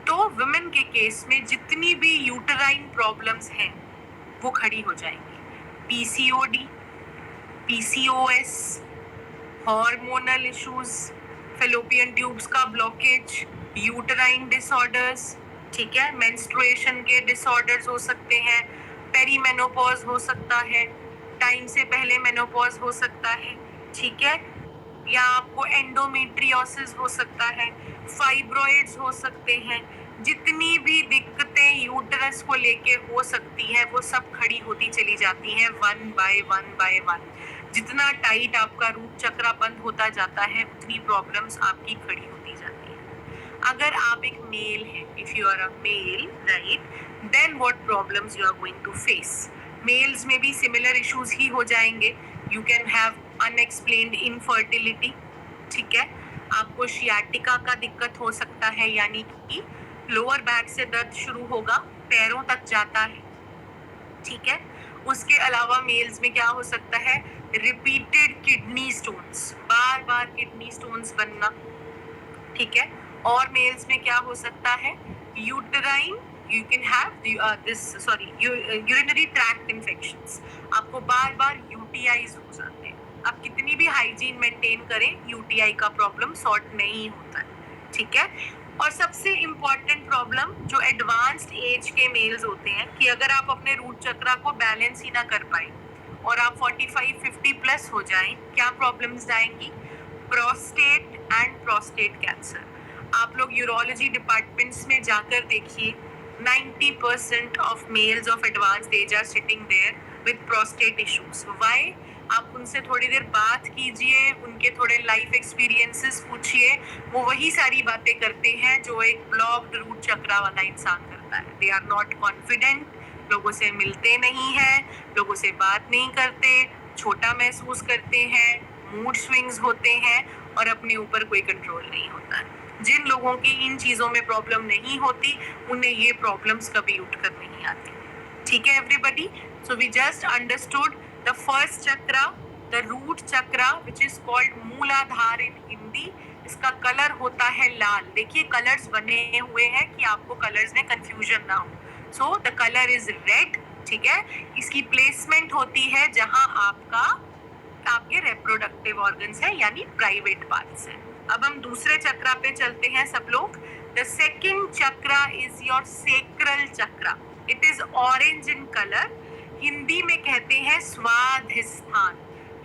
तो वुमेन के केस में जितनी भी यूटराइन प्रॉब्लम्स हैं वो खड़ी हो जाएंगी। PCOD, PCOS, hormonal issues, fallopian tubes का ब्लॉकेज, यूटराइन डिसऑर्डर्स, ठीक है, मेंस्ट्रुएशन के डिसऑर्डर्स हो सकते हैं, पेरीमेनोपॉज हो सकता है, टाइम से पहले मेनोपॉज हो सकता है, ठीक है, या आपको एंडोमेट्रियोसिस हो सकता है, फाइब्रॉइड्स हो सकते हैं। जितनी भी दिक्कतें यूटरस को लेके हो सकती हैं वो सब खड़ी होती चली जाती हैं वन बाय वन। जितना टाइट आपका रूट चक्रा बंद होता जाता है उतनी प्रॉब्लम्स आपकी खड़ी होती जाती हैं। अगर आप एक मेल हैं, if you are a male, right, then what problems you are going to face? Males में भी सिमिलर इश्यूज ही हो जाएंगे। You can have unexplained infertility, ठीक है, आपको शियाटिका का दिक्कत हो सकता है, यानी कि लोअर बैक से दर्द शुरू होगा, पैरों तक जाता है, ठीक है। उसके अलावा मेल्स में क्या हो सकता है? रिपीटेड किडनी स्टोन्स, बार बार किडनी स्टोन्स बनना, ठीक है। और मेल्स में क्या हो सकता है? Uterine, you can have urinary tract infections, आपको बार बार यूटीआईज हो जाते हैं। आप कितनी भी हाइजीन मेंटेन करें, यूटीआई का प्रॉब्लम सॉर्ट नहीं होता है, ठीक है। और सबसे इम्पॉर्टेंट प्रॉब्लम जो एडवांस्ड एज के मेल्स होते हैं कि अगर आप अपने रूट चक्रा को बैलेंस ही ना कर पाए और आप 45-50 प्लस हो जाएं, क्या प्रॉब्लम्स आएंगी? Prostate and prostate cancer. आप लोग यूरोलॉजी डिपार्टमेंट्स में जाकर देखिए, 90% of males of advanced age are sitting there with prostate issues. Why? आप उनसे थोड़ी देर बात कीजिए, उनके थोड़े लाइफ एक्सपीरियंसेस पूछिए, वो वही सारी बातें करते हैं जो एक ब्लॉक्ड रूट चक्रा वाला इंसान करता है। दे आर नॉट कॉन्फिडेंट, लोगों से मिलते नहीं हैं, लोगों से बात नहीं करते, छोटा महसूस करते हैं, मूड स्विंग्स होते हैं और अपने ऊपर कोई कंट्रोल नहीं होता है। जिन लोगों की इन चीजों में प्रॉब्लम नहीं होती, उन्हें ये प्रॉब्लम्स कभी उठकर नहीं आती। ठीक है everybody, so we just understood the first chakra, the root chakra, which is called Muladhara in Hindi. इसका कलर होता है लाल। देखिए कलर्स बने हुए हैं कि आपको कलर्स में कंफ्यूजन ना हो। So the colour is red, ठीक है। इसकी प्लेसमेंट होती है जहां आपके रिप्रोडक्टिव ऑर्गन्स है, यानी प्राइवेट पार्ट्स है। अब हम दूसरे चक्रा पे चलते हैं सब लोग। The second chakra is your sacral chakra. It is orange in colour. Hindi में कहते हैं स्वाधिष्ठान।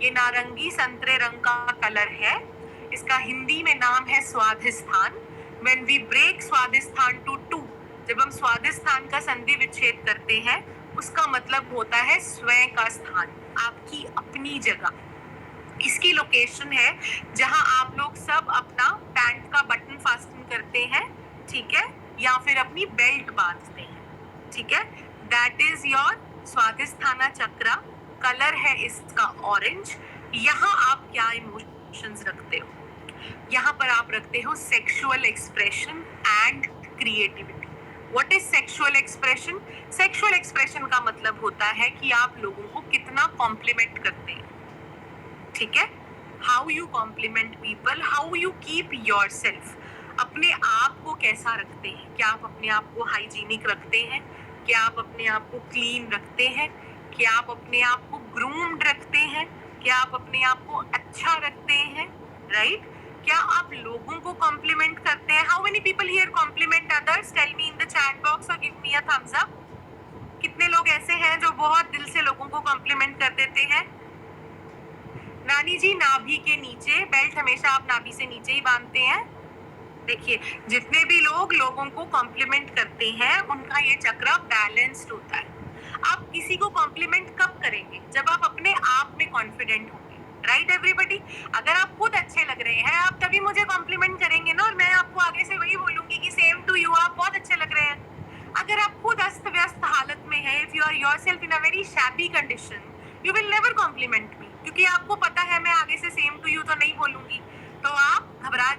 ये नारंगी संतरे रंग का कलर है। इसका हिंदी में नाम है स्वाधिष्ठान। When we break स्वाधिष्ठान to two, जब हम स्वाधिष्ठान का संधि विच्छेद करते हैं, उसका मतलब होता है स्वयं का स्थान, आपकी अपनी जगह। इसकी लोकेशन है जहां आप लोग सब अपना पैंट का बटन फास्टन करते हैं, ठीक है, या फिर अपनी बेल्ट बांधते हैं, ठीक है। That is your Swadhisthana chakra. Colour है इसका ऑरेंज। यहाँ आप क्या इमोशंस रखते हो? यहाँ पर आप रखते हो sexual expression and creativity. What is sexual expression? Sexual expression का मतलब होता है कि आप लोगों को कितना कॉम्प्लीमेंट करते हैं, ठीक है। How you compliment people, how you keep your self. अपने आप को कैसा रखते हैं? क्या आप अपने आप को हाइजीनिक रखते हैं? क्या आप अपने आप को क्लीन रखते हैं? क्या आप अपने आप को ग्रूम्ड रखते हैं? क्या आप अपने आप को अच्छा रखते हैं? राइट? क्या आप लोगों को कॉम्प्लीमेंट करते हैं? How many people here compliment others? Tell me in the chat box और give me a thumbs up. कितने लोग ऐसे हैं जो बहुत दिल से लोगों को कॉम्प्लीमेंट कर देते हैं? नानी जी, नाभि के नीचे, बेल्ट हमेशा आप नाभि से नीचे ही बांधते हैं। देखिए, जितने भी लोग लोगों को कॉम्प्लीमेंट करते हैं, उनका ये चक्र बैलेंस्ड होता है। आप किसी को कॉम्प्लीमेंट कब करेंगे? जब आप अपने आप में कॉन्फिडेंट होंगे, राइट एवरीबडी? अगर आप खुद अच्छे लग रहे हैं, आप तभी मुझे कॉम्प्लीमेंट करेंगे ना, और मैं आपको आगे से वही बोलूंगी कि सेम टू यू, आप बहुत अच्छे लग रहे हैं। अगर आप खुद अस्त व्यस्त हालत में हैं, if you are yourself in a very shabby condition, you will never compliment me, क्योंकि आपको पता है मैं आगे से सेम टू यू तो नहीं बोलूंगी, तो आप घबरा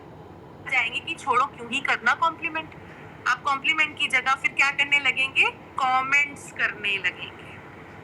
जाएंगे कि छोड़ो, क्यों ही करना कॉम्प्लीमेंट। आप कॉम्प्लीमेंट की जगह फिर क्या करने लगेंगे? कमेंट्स करने लगेंगे।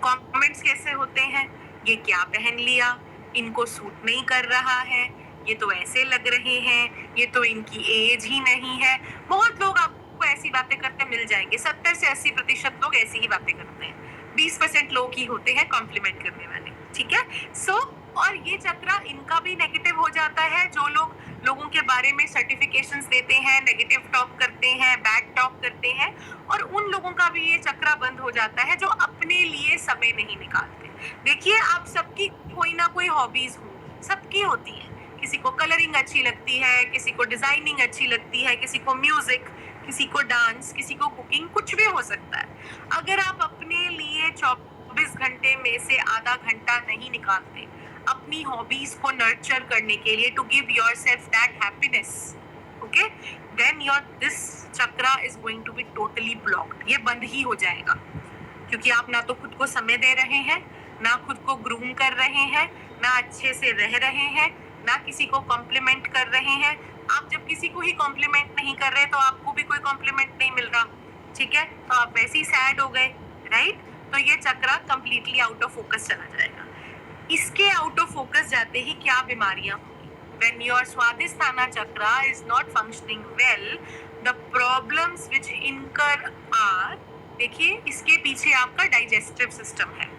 कमेंट्स कैसे होते हैं? ये क्या पहन लिया, इनको सूट नहीं कर रहा है, ये तो ऐसे लग रहे हैं, ये तो इनकी एज ही नहीं है। बहुत लोग आपको ऐसी बातें करते मिल जाएंगे। 70 से 80% लोग ऐसी ही बातें करते हैं। 20% लोग ही होते हैं कॉम्प्लीमेंट करने वाले, ठीक है। सो और ये चक्र इनका भी नेगेटिव हो जाता है। जो लोग लोगों के बारे में सर्टिफिकेशंस देते हैं, नेगेटिव टॉक करते हैं, बैड टॉक करते हैं, और उन लोगों का भी ये चक्र बंद हो जाता है जो अपने लिए समय नहीं निकालते। देखिए, आप सबकी कोई ना कोई हॉबीज होंगी, सबकी होती है। किसी को कलरिंग अच्छी लगती है, किसी को डिजाइनिंग अच्छी लगती है, किसी को म्यूजिक, किसी को डांस, किसी को कुकिंग, कुछ भी हो सकता है। अगर आप अपने लिए 24 घंटे में से आधा घंटा नहीं निकालते अपनी हॉबीज को नर्चर करने के लिए, to give yourself that happiness, okay, then your this chakra is going to be totally blocked. ये बंद ही हो जाएगा, क्योंकि आप ना तो खुद को समय दे रहे हैं, ना खुद को ग्रूम कर रहे हैं, ना अच्छे से रह रहे हैं, ना किसी को कॉम्प्लीमेंट कर रहे हैं। आप जब किसी को ही कॉम्प्लीमेंट नहीं कर रहे, तो आपको भी कोई कॉम्प्लीमेंट नहीं मिल रहा, ठीक है, तो आप वैसे ही सैड हो गए, राइट? तो ये चक्रा कंप्लीटली आउट ऑफ फोकस चला जाएगा। इसके आउट ऑफ फोकस जाते ही क्या बीमारियां होंगी? When your Swadhisthana chakra is not functioning well, the problems which incur are, देखिए, इसके पीछे आपका डाइजेस्टिव सिस्टम है,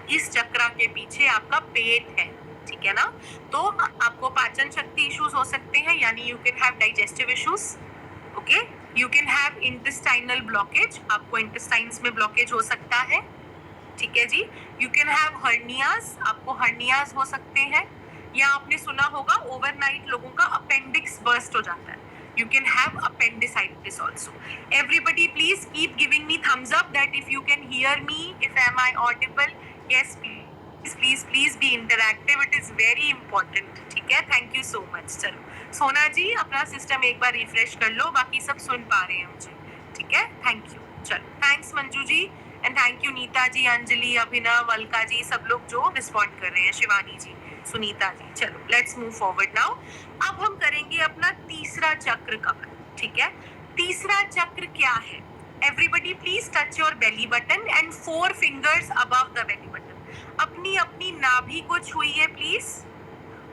इस चक्रा के पीछे आपका पेट है, ठीक है ना? तो आपको पाचन शक्ति इश्यूज हो सकते हैं, यानी you can have digestive issues, okay. You can have intestinal blockage, आपको इंटेस्टाइन्स में ब्लॉकेज हो सकता है, ठीक है जी। यू कैन हैव हर्नियाज, आपको हर्नियाज हो सकते हैं, या आपने सुना होगा ओवरनाइट लोगों का अपेंडिक्स बर्स्ट हो जाता है। You can have appendicitis also. Everybody please keep giving me thumbs up that if you can hear me, if am I audible. Yes, please. Please please be interactive, it is very important, ठीक है। Thank you so much. चलो सोना जी अपना system एक बार refresh कर लो, बाकी सब सुन पा रहे हैं मुझे, ठीक है। Thank you. चलो thanks Manju ji and thank you Neeta ji, Anjali, Abhinav, Alka ji, सब लोग जो रिस्पॉन्ड कर रहे हैं, शिवानी जी, सुनीता जी। चलो लेट्स मूव फॉरवर्ड नाउ। अब हम करेंगे अपना तीसरा चक्र कवर, ठीक है। तीसरा चक्र क्या है? Everybody please touch your belly button and 4 fingers above the belly button. अपनी अपनी नाभि को छुइए प्लीज,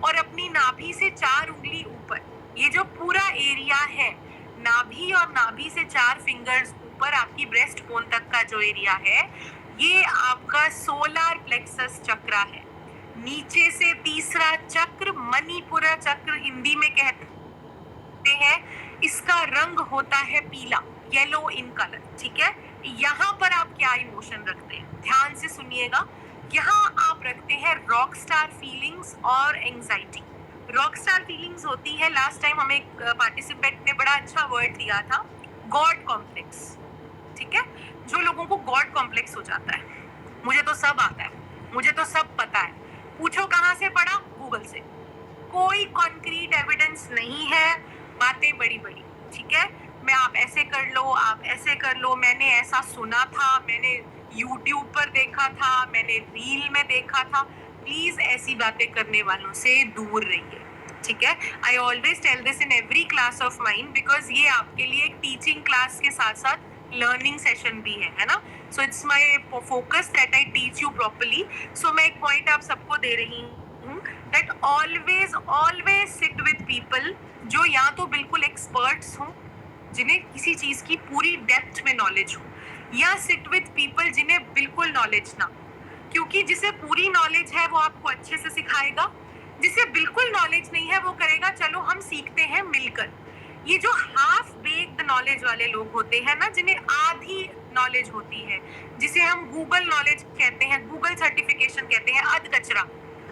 और अपनी नाभि से 4 उंगली ऊपर। ये जो पूरा एरिया है, नाभि और नाभि से 4 फिंगर्स ऊपर आपकी ब्रेस्ट बोन तक का जो एरिया है, ये आपका सोलर प्लेक्सस चक्र है। नीचे से तीसरा चक्र मणिपुरा चक्र हिंदी में कहते हैं। इसका रंग होता है पीला, येलो इन कलर, ठीक है। यहाँ पर आप क्या इमोशन रखते हैं? ध्यान से सुनिएगा। यहाँ आप रखते हैं रॉक स्टार फीलिंग्स और एंजाइटी। रॉक स्टार फीलिंग्स होती है, लास्ट टाइम हमें एक पार्टिसिपेंट ने बड़ा अच्छा वर्ड दिया था, गॉड कॉम्प्लेक्स, ठीक है। जो लोगों को गॉड कॉम्प्लेक्स हो जाता है, मुझे तो सब आता है, मुझे तो सब पता है, पूछो कहाँ से पढ़ा? गूगल से। कोई कॉन्क्रीट एविडेंस नहीं है, बातें बड़ी बड़ी, ठीक है। मैं आप ऐसे कर लो, आप ऐसे कर लो, मैंने ऐसा सुना था, मैंने यूट्यूब पर देखा था, मैंने रील में देखा था। प्लीज ऐसी बातें करने वालों से दूर रहिए, ठीक है। I always tell this in every class of mind, because ये आपके लिए एक टीचिंग क्लास के साथ साथ लर्निंग सेशन भी है ना। So it's my focus that I teach you properly. So मैं एक पॉइंट आप सबको दे रही हूँ, that always always sit with people जो या तो बिल्कुल एक्सपर्ट्स हों, जिन्हें किसी चीज की पूरी डेप्थ में नॉलेज हो, या सिट विद पीपल जिन्हें बिल्कुल नॉलेज ना हो। क्योंकि जिसे पूरी नॉलेज है वो आपको अच्छे से सिखाएगा, जिसे बिल्कुल नॉलेज नहीं है वो करेगा चलो हम सीखते हैं मिलकर। ये जो हाफ बेक्ड नॉलेज वाले लोग होते हैं ना, जिन्हें आधी नॉलेज होती है, जिसे हम गूगल नॉलेज कहते हैं, गूगल सर्टिफिकेशन कहते हैं, अध कचरा,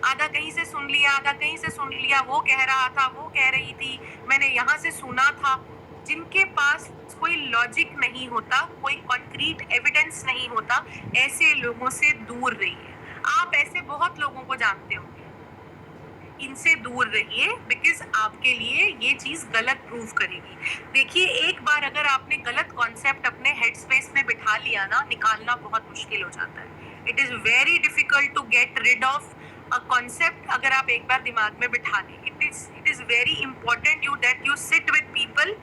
आधा कहीं से सुन लिया, आधा कहीं से सुन लिया, वो कह रहा था, वो कह रही थी, मैंने यहाँ से सुना था, जिनके पास कोई लॉजिक नहीं होता, कोई कॉन्क्रीट एविडेंस नहीं होता, ऐसे लोगों से दूर रहिए। आप ऐसे बहुत लोगों को जानते होंगे, इनसे दूर रहिए, बिकॉज आपके लिए ये चीज गलत प्रूव करेगी। देखिए एक बार अगर आपने गलत कॉन्सेप्ट अपने हेड स्पेस में बिठा लिया ना, निकालना बहुत मुश्किल हो जाता है। It is very difficult to get rid of a concept अगर आप एक बार दिमाग में बिठा लें। It is very important you that you sit with people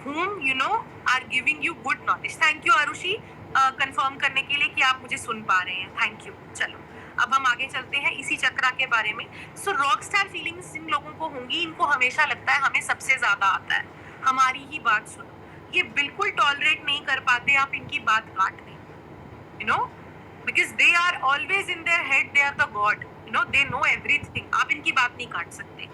whom you know are giving you good knowledge. Thank you Arushi confirm करने के लिए कि आप मुझे सुन पा रहे हैं, थैंक यू। चलो अब हम आगे चलते हैं इसी चक्रा के बारे में। सो रॉक स्टार फीलिंग्स जिन लोगों को होंगी, इनको हमेशा लगता है हमें सबसे ज्यादा आता है, हमारी ही बात सुनो। ये बिल्कुल टॉलरेट नहीं कर पाते आप इनकी बात काट दें, you know, because they are always in their head, they are the god, you know, they know everything. आप इनकी बात नहीं काट सकते।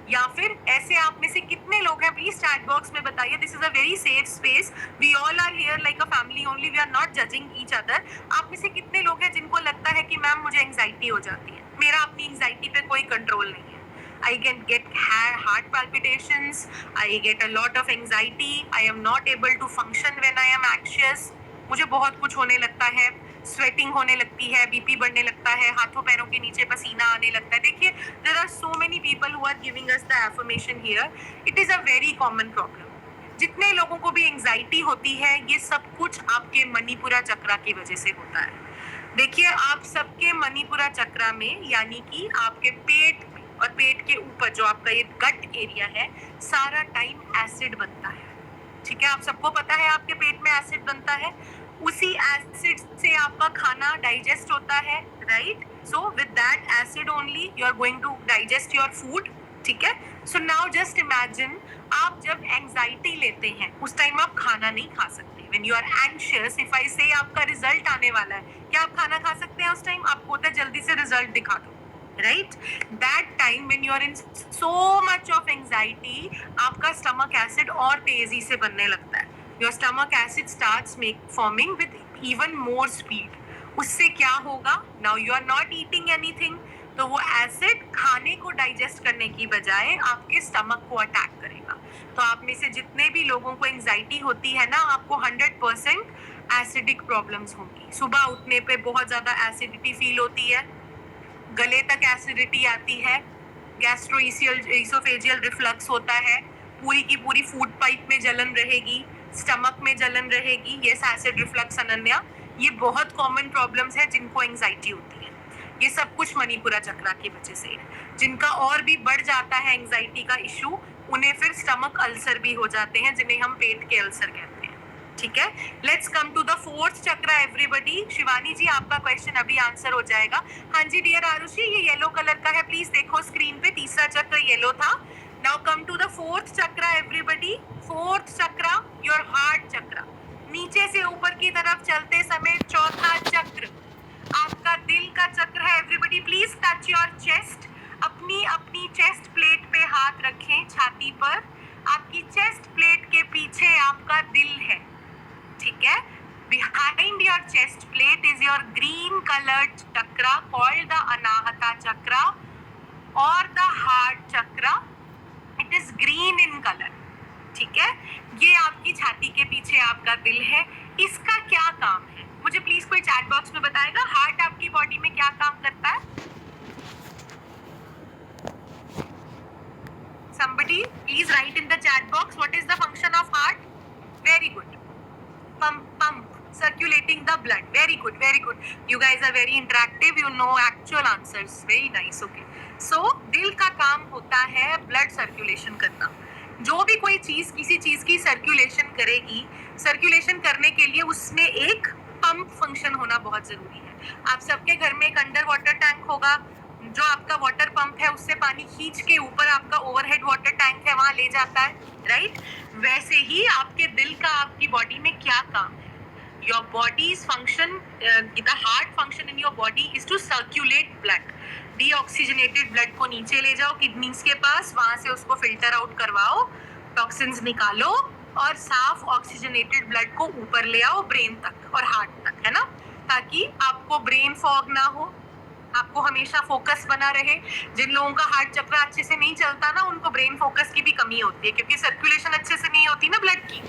या फिर ऐसे आप में से कितने लोग हैं, प्लीज चैट बॉक्स में बताइए। This is a very safe space, we all are here like a family only, we are not judging each other. आप में से कितने लोग हैं जिनको लगता है कि मैम मुझे एंजाइटी हो जाती है? मेरा अपनी एंजाइटी पे कोई कंट्रोल नहीं है। I can get heart palpitations, I get a lot of anxiety, I am not able to function when I am anxious. मुझे बहुत कुछ होने लगता है, स्वेटिंग होने लगती है, बीपी बढ़ने लगता है, हाथों पैरों के नीचे पसीना आने लगता है। देखिए there are so many people who are giving us the affirmation here. It is a very common problem. जितने लोगों को भी एंजाइटी होती है, ये सब कुछ आपके मणिपुरा चक्रा की वजह से होता है। देखिए आप सबके मणिपुरा चक्रा में, यानी कि आपके पेट और पेट के ऊपर जो आपका ये गट एरिया है, सारा टाइम एसिड बनता है, ठीक है। आप सबको पता है आपके पेट में एसिड बनता है, उसी एसिड से आपका खाना डाइजेस्ट होता है, right. So with that acid only you are going to digest your food, ठीक है। सो नाउ जस्ट इमेजिन, आप जब एंजाइटी लेते हैं उस टाइम आप खाना नहीं खा सकते। When you are anxious, if I say आपका रिजल्ट आने वाला है, क्या आप खाना खा सकते हैं उस टाइम? आपको होता है जल्दी से रिजल्ट दिखा दो, right? That time when you are in so much of anxiety, आपका stomach acid और तेजी से बनने लगता है। Your stomach acid starts forming with even more speed. उससे क्या होगा? Now you are not eating anything, तो वो एसिड खाने को डाइजेस्ट करने की बजाय आपके स्टमक को अटैक करेगा। तो आप में से जितने भी लोगों को एंजाइटी होती है ना, आपको 100% एसिडिक प्रॉब्लम्स होंगी। सुबह उठने पे बहुत ज़्यादा एसिडिटी फील होती है, गले तक एसिडिटी आती है, गैस्ट्रोइसोफेजियल रिफ्लक्स होता है, पूरी की पूरी फूड पाइप में जलन रहेगी, स्टमक में जलन रहेगी। ये एसिड रिफ्लक्स अनन्या, ये बहुत कॉमन प्रॉब्लम्स है जिनको एंजाइटी होती है। ये सब कुछ मणिपुरा चक्रा की वजह से है। जिनका और भी बढ़ जाता है एंजाइटी का इशू, उन्हें फिर स्टमक अल्सर भी हो जाते हैं, जिन्हें हम पेट के अल्सर कहते हैं। ठीक है, let's come to the fourth chakra everybody. Shivani ji, आपका क्वेश्चन अभी आंसर हो जाएगा। हाँ जी डियर आरुषि, ये येलो कलर का है, प्लीज देखो स्क्रीन पे, तीसरा चक्र येलो था। Now come to the fourth chakra everybody. Fourth chakra your heart chakra. नीचे से ऊपर की तरफ चलते समय चौथा चक्र आपका दिल का चक्र है। Everybody please touch your chest. अपनी अपनी चेस्ट प्लेट पे हाथ रखें, छाती पर। आपकी चेस्ट प्लेट के पीछे आपका दिल है, ठीक है। Behind your chest plate is your green colored chakra called the Anahata chakra or the heart chakra. It is green in color, ठीक है। ये आपकी छाती के पीछे आपका दिल है। इसका क्या काम है, मुझे प्लीज कोई चैट बॉक्स में बताएगा, हार्ट आपकी बॉडी में क्या काम करता है? Somebody please write in the chat box what is the function of heart. Very good. Pump, circulating the blood. Very good, very good. You guys are very interactive. You know actual answers. Very nice. Okay. So दिल का काम होता है blood circulation करना। जो भी कोई चीज किसी चीज की सर्कुलेशन करेगी, सर्कुलेशन करने के लिए उसमें एक पंप फंक्शन होना बहुत जरूरी है। आप सबके घर में एक अंडर वाटर टैंक होगा, जो आपका वाटर पंप है उससे पानी खींच के ऊपर आपका ओवरहेड वाटर टैंक है वहां ले जाता है, राइट। वैसे ही आपके दिल का आपकी बॉडी में क्या काम है? Your bodies function, the heart function in your body is to circulate blood. Deoxygenated blood को नीचे ले जाओ किडनीज के पास, वहां से उसको फिल्टर आउट करवाओ, टॉक्सिन्स निकालो और साफ ऑक्सीजनेटेड ब्लड को ऊपर ले आओ ब्रेन तक और हार्ट तक, है ना, ताकि आपको ब्रेन फॉग ना हो, आपको हमेशा फोकस बना रहे। जिन लोगों का हार्ट चक्र अच्छे से नहीं चलता ना, उनको ब्रेन फोकस की भी कमी होती है, क्योंकि सर्कुलेशन अच्छे से नहीं होती ना ब्लड की।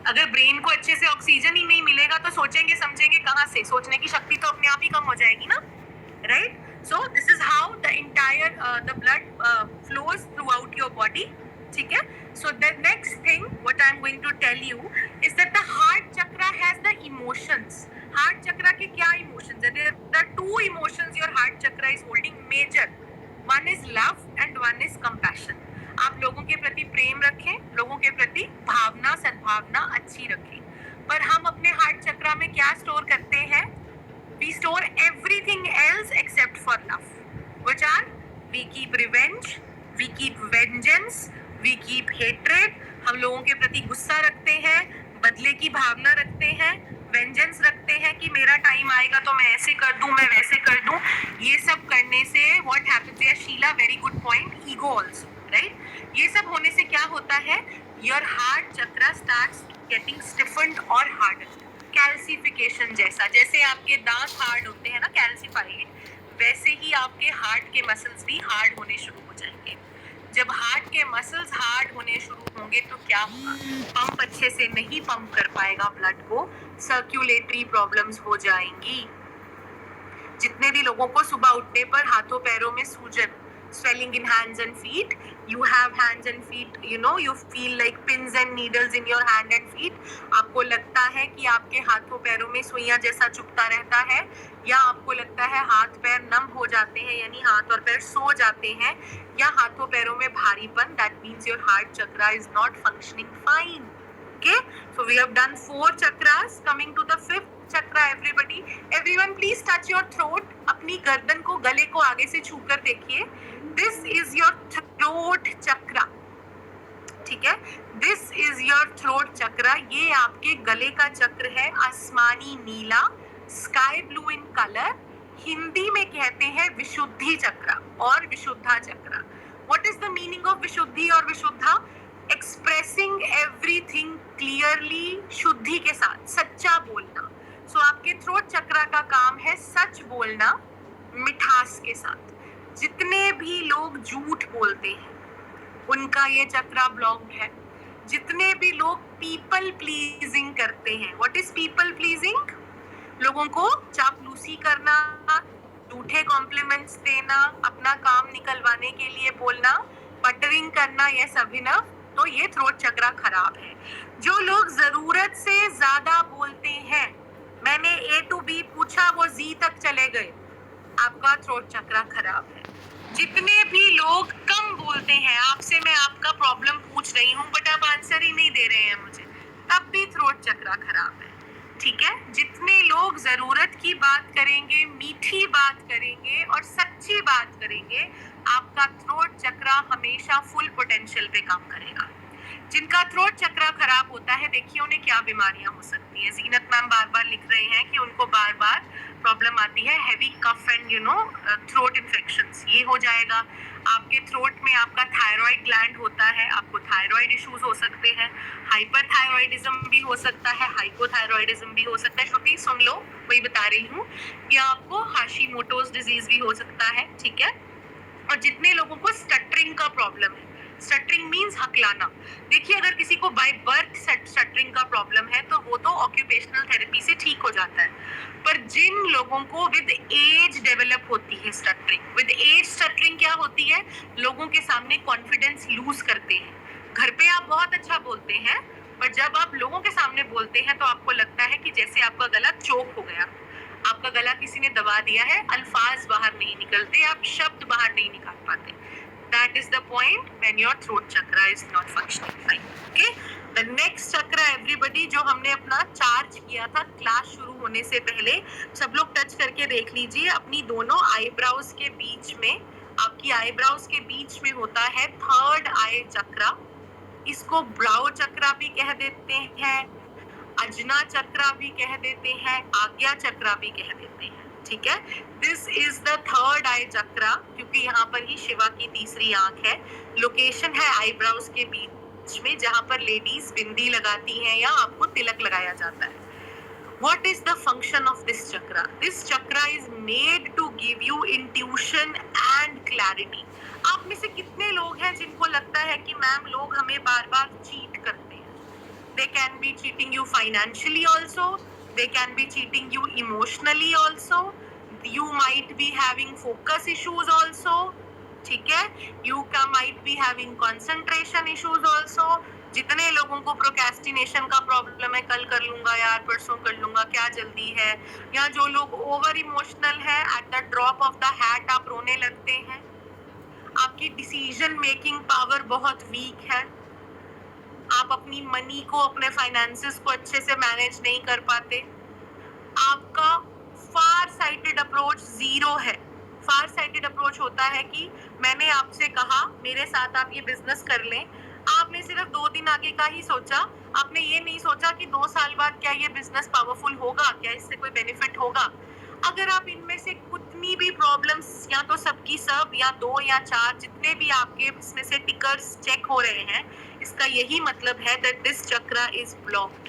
अगर ब्रेन को अच्छे से ऑक्सीजन ही नहीं मिलेगा तो सोचेंगे समझेंगे कहाँ से, सोचने की शक्ति तो अपने आप ही कम हो जाएगी ना, right. So this is how the entire the blood flows throughout your body, ठीक है। So the next thing what I am going to tell you is that the heart chakra has the emotions. Heart chakra के क्या emotions है? There are two emotions your heart chakra is holding major. One is love and one is compassion. आप लोगों के प्रति प्रेम रखें, लोगों के प्रति भावना सद्भावना अच्छी रखें। पर हम अपने हार्ट चक्रा में क्या स्टोर करते हैं? We store everything else except for love. Which are we keep revenge, we keep vengeance, we keep hatred. हम लोगों के प्रति गुस्सा रखते हैं, बदले की भावना रखते हैं, वेंजेंस रखते हैं कि मेरा टाइम आएगा तो मैं ऐसे कर दूं, मैं वैसे कर दूं। ये सब करने से व्हाट हैपेंस है, Sheela very good point, ego also, right. ये सब होने से क्या होता है? Your heart chakra starts getting stiffened और हार्डन, कैल्सिफिकेशन जैसा। जैसे आपके दांत हार्ड होते हैं ना, कैल्सिफाइड, वैसे ही आपके हार्ट के मसल्स भी हार्ड होने शुरू हो जाएंगे। जब हार्ट के मसल्स हार्ड होने शुरू होंगे तो क्या होगा? पंप अच्छे से नहीं पंप कर पाएगा ब्लड को, सर्कुलेटरी प्रॉब्लम्स हो जाएंगी। जितने भी लोगों को सुबह उठने पर हाथों पैरों में सूजन, swelling in hands and feet, you have hands and feet, you know, you feel like pins and needles in your hand and feet. आपको लगता है कि आपके हाथों पैरों में सुइयां जैसा चुभता रहता है, या आपको लगता है हाथ पैर नम हो जाते हैं, यानी हाथ और पैर सो जाते हैं, या हाथों पैरों में भारीपन, that means your heart chakra is not functioning fine. Okay, so we have done 4 chakras. Coming to the 5th chakra, everyone please touch your throat. अपनी गर्दन को, गले को आगे से छूकर देखिए। This is your throat chakra, ठीक है। This is your throat chakra. ये आपके गले का चक्र है, आसमानी नीला, sky blue in colour. Hindi में कहते हैं विशुद्धि चक्र और विशुद्धा चक्र। What is the meaning of विशुद्धि और विशुद्धा? एक्सप्रेसिंग एवरीथिंग क्लियरली, शुद्धि के साथ, सच्चा बोलना। सो आपके थ्रोट चक्रा का काम है सच बोलना मिठास के साथ। जितने भी लोग झूठ बोलते हैं उनका ये चक्रा ब्लॉक्ड है। जितने भी लोग पीपल प्लीजिंग करते हैं, व्हाट इज पीपल प्लीजिंग? लोगों को चापलूसी करना, झूठे कॉम्प्लीमेंट्स देना, अपना काम निकलवाने के लिए बोलना, बटरिंग करना, ये अभिनव, तो ये थ्रोट चक्रा खराब है। जो लोग जरूरत से ज्यादा बोलते हैं, मैंने A to B पूछा वो Z तक चले गए, आपका थ्रोट चक्रा खराब है। जितने भी लोग कम बोलते हैं, आपसे मैं आपका प्रॉब्लम पूछ रही हूँ बट आप आंसर ही नहीं दे रहे हैं मुझे, तब भी थ्रोट चक्रा खराब है। ठीक है, जितने लोग जरूरत की बात करेंगे, मीठी बात करेंगे और सच्ची बात करेंगे, आपका थ्रोट चक्रा हमेशा फुल पोटेंशियल पे काम करेगा। जिनका थ्रोट चक्रा खराब होता है, देखिए उन्हें क्या बीमारियां हो सकती हैं। जीनत मैम बार बार लिख रहे हैं कि उनको बार बार प्रॉब्लम आती है heavy cough and throat infections, ये हो जाएगा। आपके थ्रोट में आपका थायराइड ग्लैंड होता है, आपको थायराइड इश्यूज हो सकते हैं, हाइपरथायराइडिज्म भी हो सकता है, हाइपोथायराइडिज्म भी हो सकता है। श्रुति सुन लो, वही बता रही हूँ कि आपको हाशिमोटोस डिजीज भी हो सकता है। ठीक है, और जितने लोगों को स्टटरिंग का प्रॉब्लम है, स्टटरिंग मींस हकलाना, देखिए अगर किसी को बाय बर्थ स्टटरिंग का प्रॉब्लम है तो वो तो ऑक्यूपेशनल थेरेपी से ठीक हो जाता है, पर जिन लोगों को विद एज डेवलप होती है स्टटरिंग, विद एज स्टटरिंग क्या होती है, लोगों के सामने कॉन्फिडेंस लूज करते हैं। घर पे आप बहुत अच्छा बोलते हैं, पर जब आप लोगों के सामने बोलते हैं तो आपको लगता है कि जैसे आपका गला चोक हो गया, आपका गला किसी ने दबा दिया है, अल्फाज बाहर नहीं निकलते, आप शब्द बाहर नहीं निकाल पाते। That is the point when your throat chakra is not functioning fine. Okay? The next chakra everybody, जो हमने अपना चार्ज किया था क्लास शुरू होने से पहले, सब लोग टच करके देख लीजिए, अपनी दोनों आईब्राउज के बीच में, आपकी आईब्राउज के बीच में होता है थर्ड आई चक्रा। इसको ब्राउ चक्रा भी कह देते हैं, अजना चक्रा भी कह देते हैं, आज्ञा चक्रा भी कह देते हैं। ठीक है, दिस इज द थर्ड आई चक्रा, क्योंकि यहाँ पर ही शिवा की तीसरी आंख है। लोकेशन है आईब्राउज के बीच में, जहाँ पर लेडीज बिंदी लगाती हैं या आपको तिलक लगाया जाता है। What is the function of this chakra? This chakra is made to give you intuition and clarity. आप में से कितने लोग हैं जिनको लगता है कि मैम लोग हमें बार बार चीट करते हैं? They can be cheating you financially also. They can be cheating you emotionally also. You might be having focus issues also. ठीक है, you might be having concentration issues also. जितने लोगों को प्रोक्रेस्टिनेशन का प्रॉब्लम है, कल कर लूंगा यार, परसों कर लूंगा, क्या जल्दी है, या जो लोग ओवर इमोशनल है, at the drop of the hat आप रोने लगते हैं, आपकी डिसीजन मेकिंग पावर बहुत वीक है, आप अपनी मनी को, अपने फाइनेंसेस को अच्छे से मैनेज नहीं कर पाते, आपका फार साइटेड अप्रोच जीरो है। फार साइटेड अप्रोच होता है कि मैंने आपसे कहा मेरे साथ आप ये बिजनेस कर लें, आपने सिर्फ 2 दिन आगे का ही सोचा, आपने ये नहीं सोचा कि 2 साल बाद क्या ये बिजनेस पावरफुल होगा, क्या इससे कोई बेनिफिट होगा। अगर आप इनमें से कितनी भी प्रॉब्लम्स, या तो सबकी सब, या 2 या 4, जितने भी आपके इसमें से टिकर्स चेक हो रहे हैं, इसका यही मतलब है that this chakra is blocked.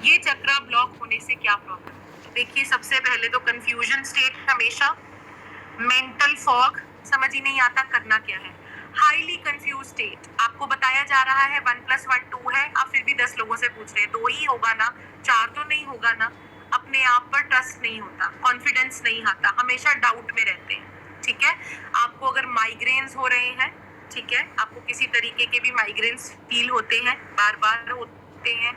ये चक्रा ब्लॉक होने से क्या प्रॉब्लम? देखिए, सबसे पहले तो कंफ्यूजन स्टेट हमेशा, मेंटल फॉग, समझ ही नहीं आता करना क्या है, हाईली कंफ्यूज स्टेट, आपको बताया जा रहा है 1 + 1 2 है, आप फिर भी 10 लोगों से पूछ रहे हैं 2 ही होगा ना, 4 तो नहीं होगा ना, अपने आप पर ट्रस्ट नहीं होता, कॉन्फिडेंस नहीं आता, हमेशा डाउट में रहते हैं। ठीक है, आपको अगर माइग्रेन्स हो रहे हैं, ठीक है, आपको किसी तरीके के भी माइग्रेन्स फील होते हैं, बार बार होते हैं,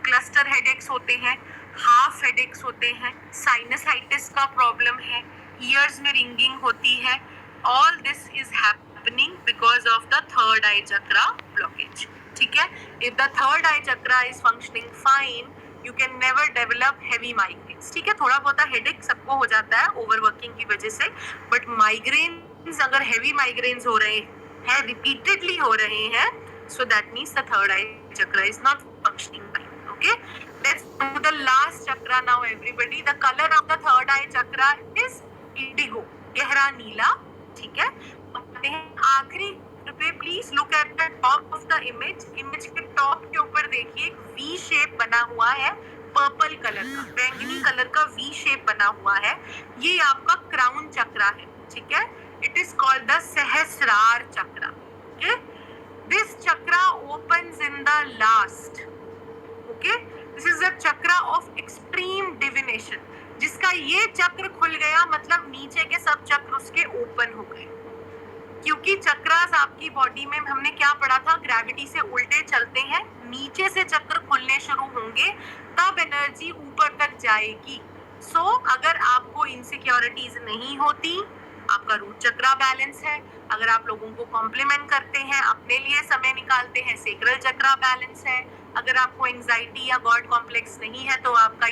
क्लस्टर हेडेक्स होते हैं, हाफ हेडेक्स होते हैं, साइनसाइटिस का प्रॉब्लम है, ईयर्स में रिंगिंग होती है, all this is happening because of the third I chakra blockage. ठीक है, if the third I chakra is functioning fine, you can never develop heavy migraines. ठीक है, थोड़ा बहुत हेडेक सबको हो जाता है ओवरवर्किंग की वजह से, बट माइग्रेन्स अगर हैवी माइग्रेन्स हो रहे हैं, रिपीटेडली हो रहे हैं, so that means the third eye chakra is not functioning fine. Okay, let's do the last chakra now everybody. The color of the third eye chakra is indigo, गहरा नीला। ठीक है, आखिरी पे please look at the top of the image, image के top के ऊपर देखिए एक वी शेप बना हुआ है, पर्पल कलर का, बैंगनी कलर का वी शेप बना हुआ है, ये आपका क्राउन चक्रा है। ठीक है, it is called the Sahasrara chakra. Okay, this chakra opens in the last. Okay, this is a chakra of extreme divination, जिसका उसका ये चक्र खुल गया, मतलब नीचे के सब चक्र उसके ओपन हो गए, क्योंकि चक्रास आपकी बॉडी में हमने क्या पढ़ा था, ग्रेविटी से उल्टे चलते हैं, नीचे से चक्र खुलने शुरू होंगे तब एनर्जी ऊपर तक जाएगी। सो अगर आपको इनसिक्योरिटीज नहीं होती, आपका रूट चक्रा बैलेंस है, अगर आप लोगों को कॉम्प्लीमेंट करते हैं, अपने लिए समय निकालते हैं, सेक्रल चक्रा बैलेंस है, अगर आपको एंजाइटी या गॉड कॉम्प्लेक्स नहीं है तो आपका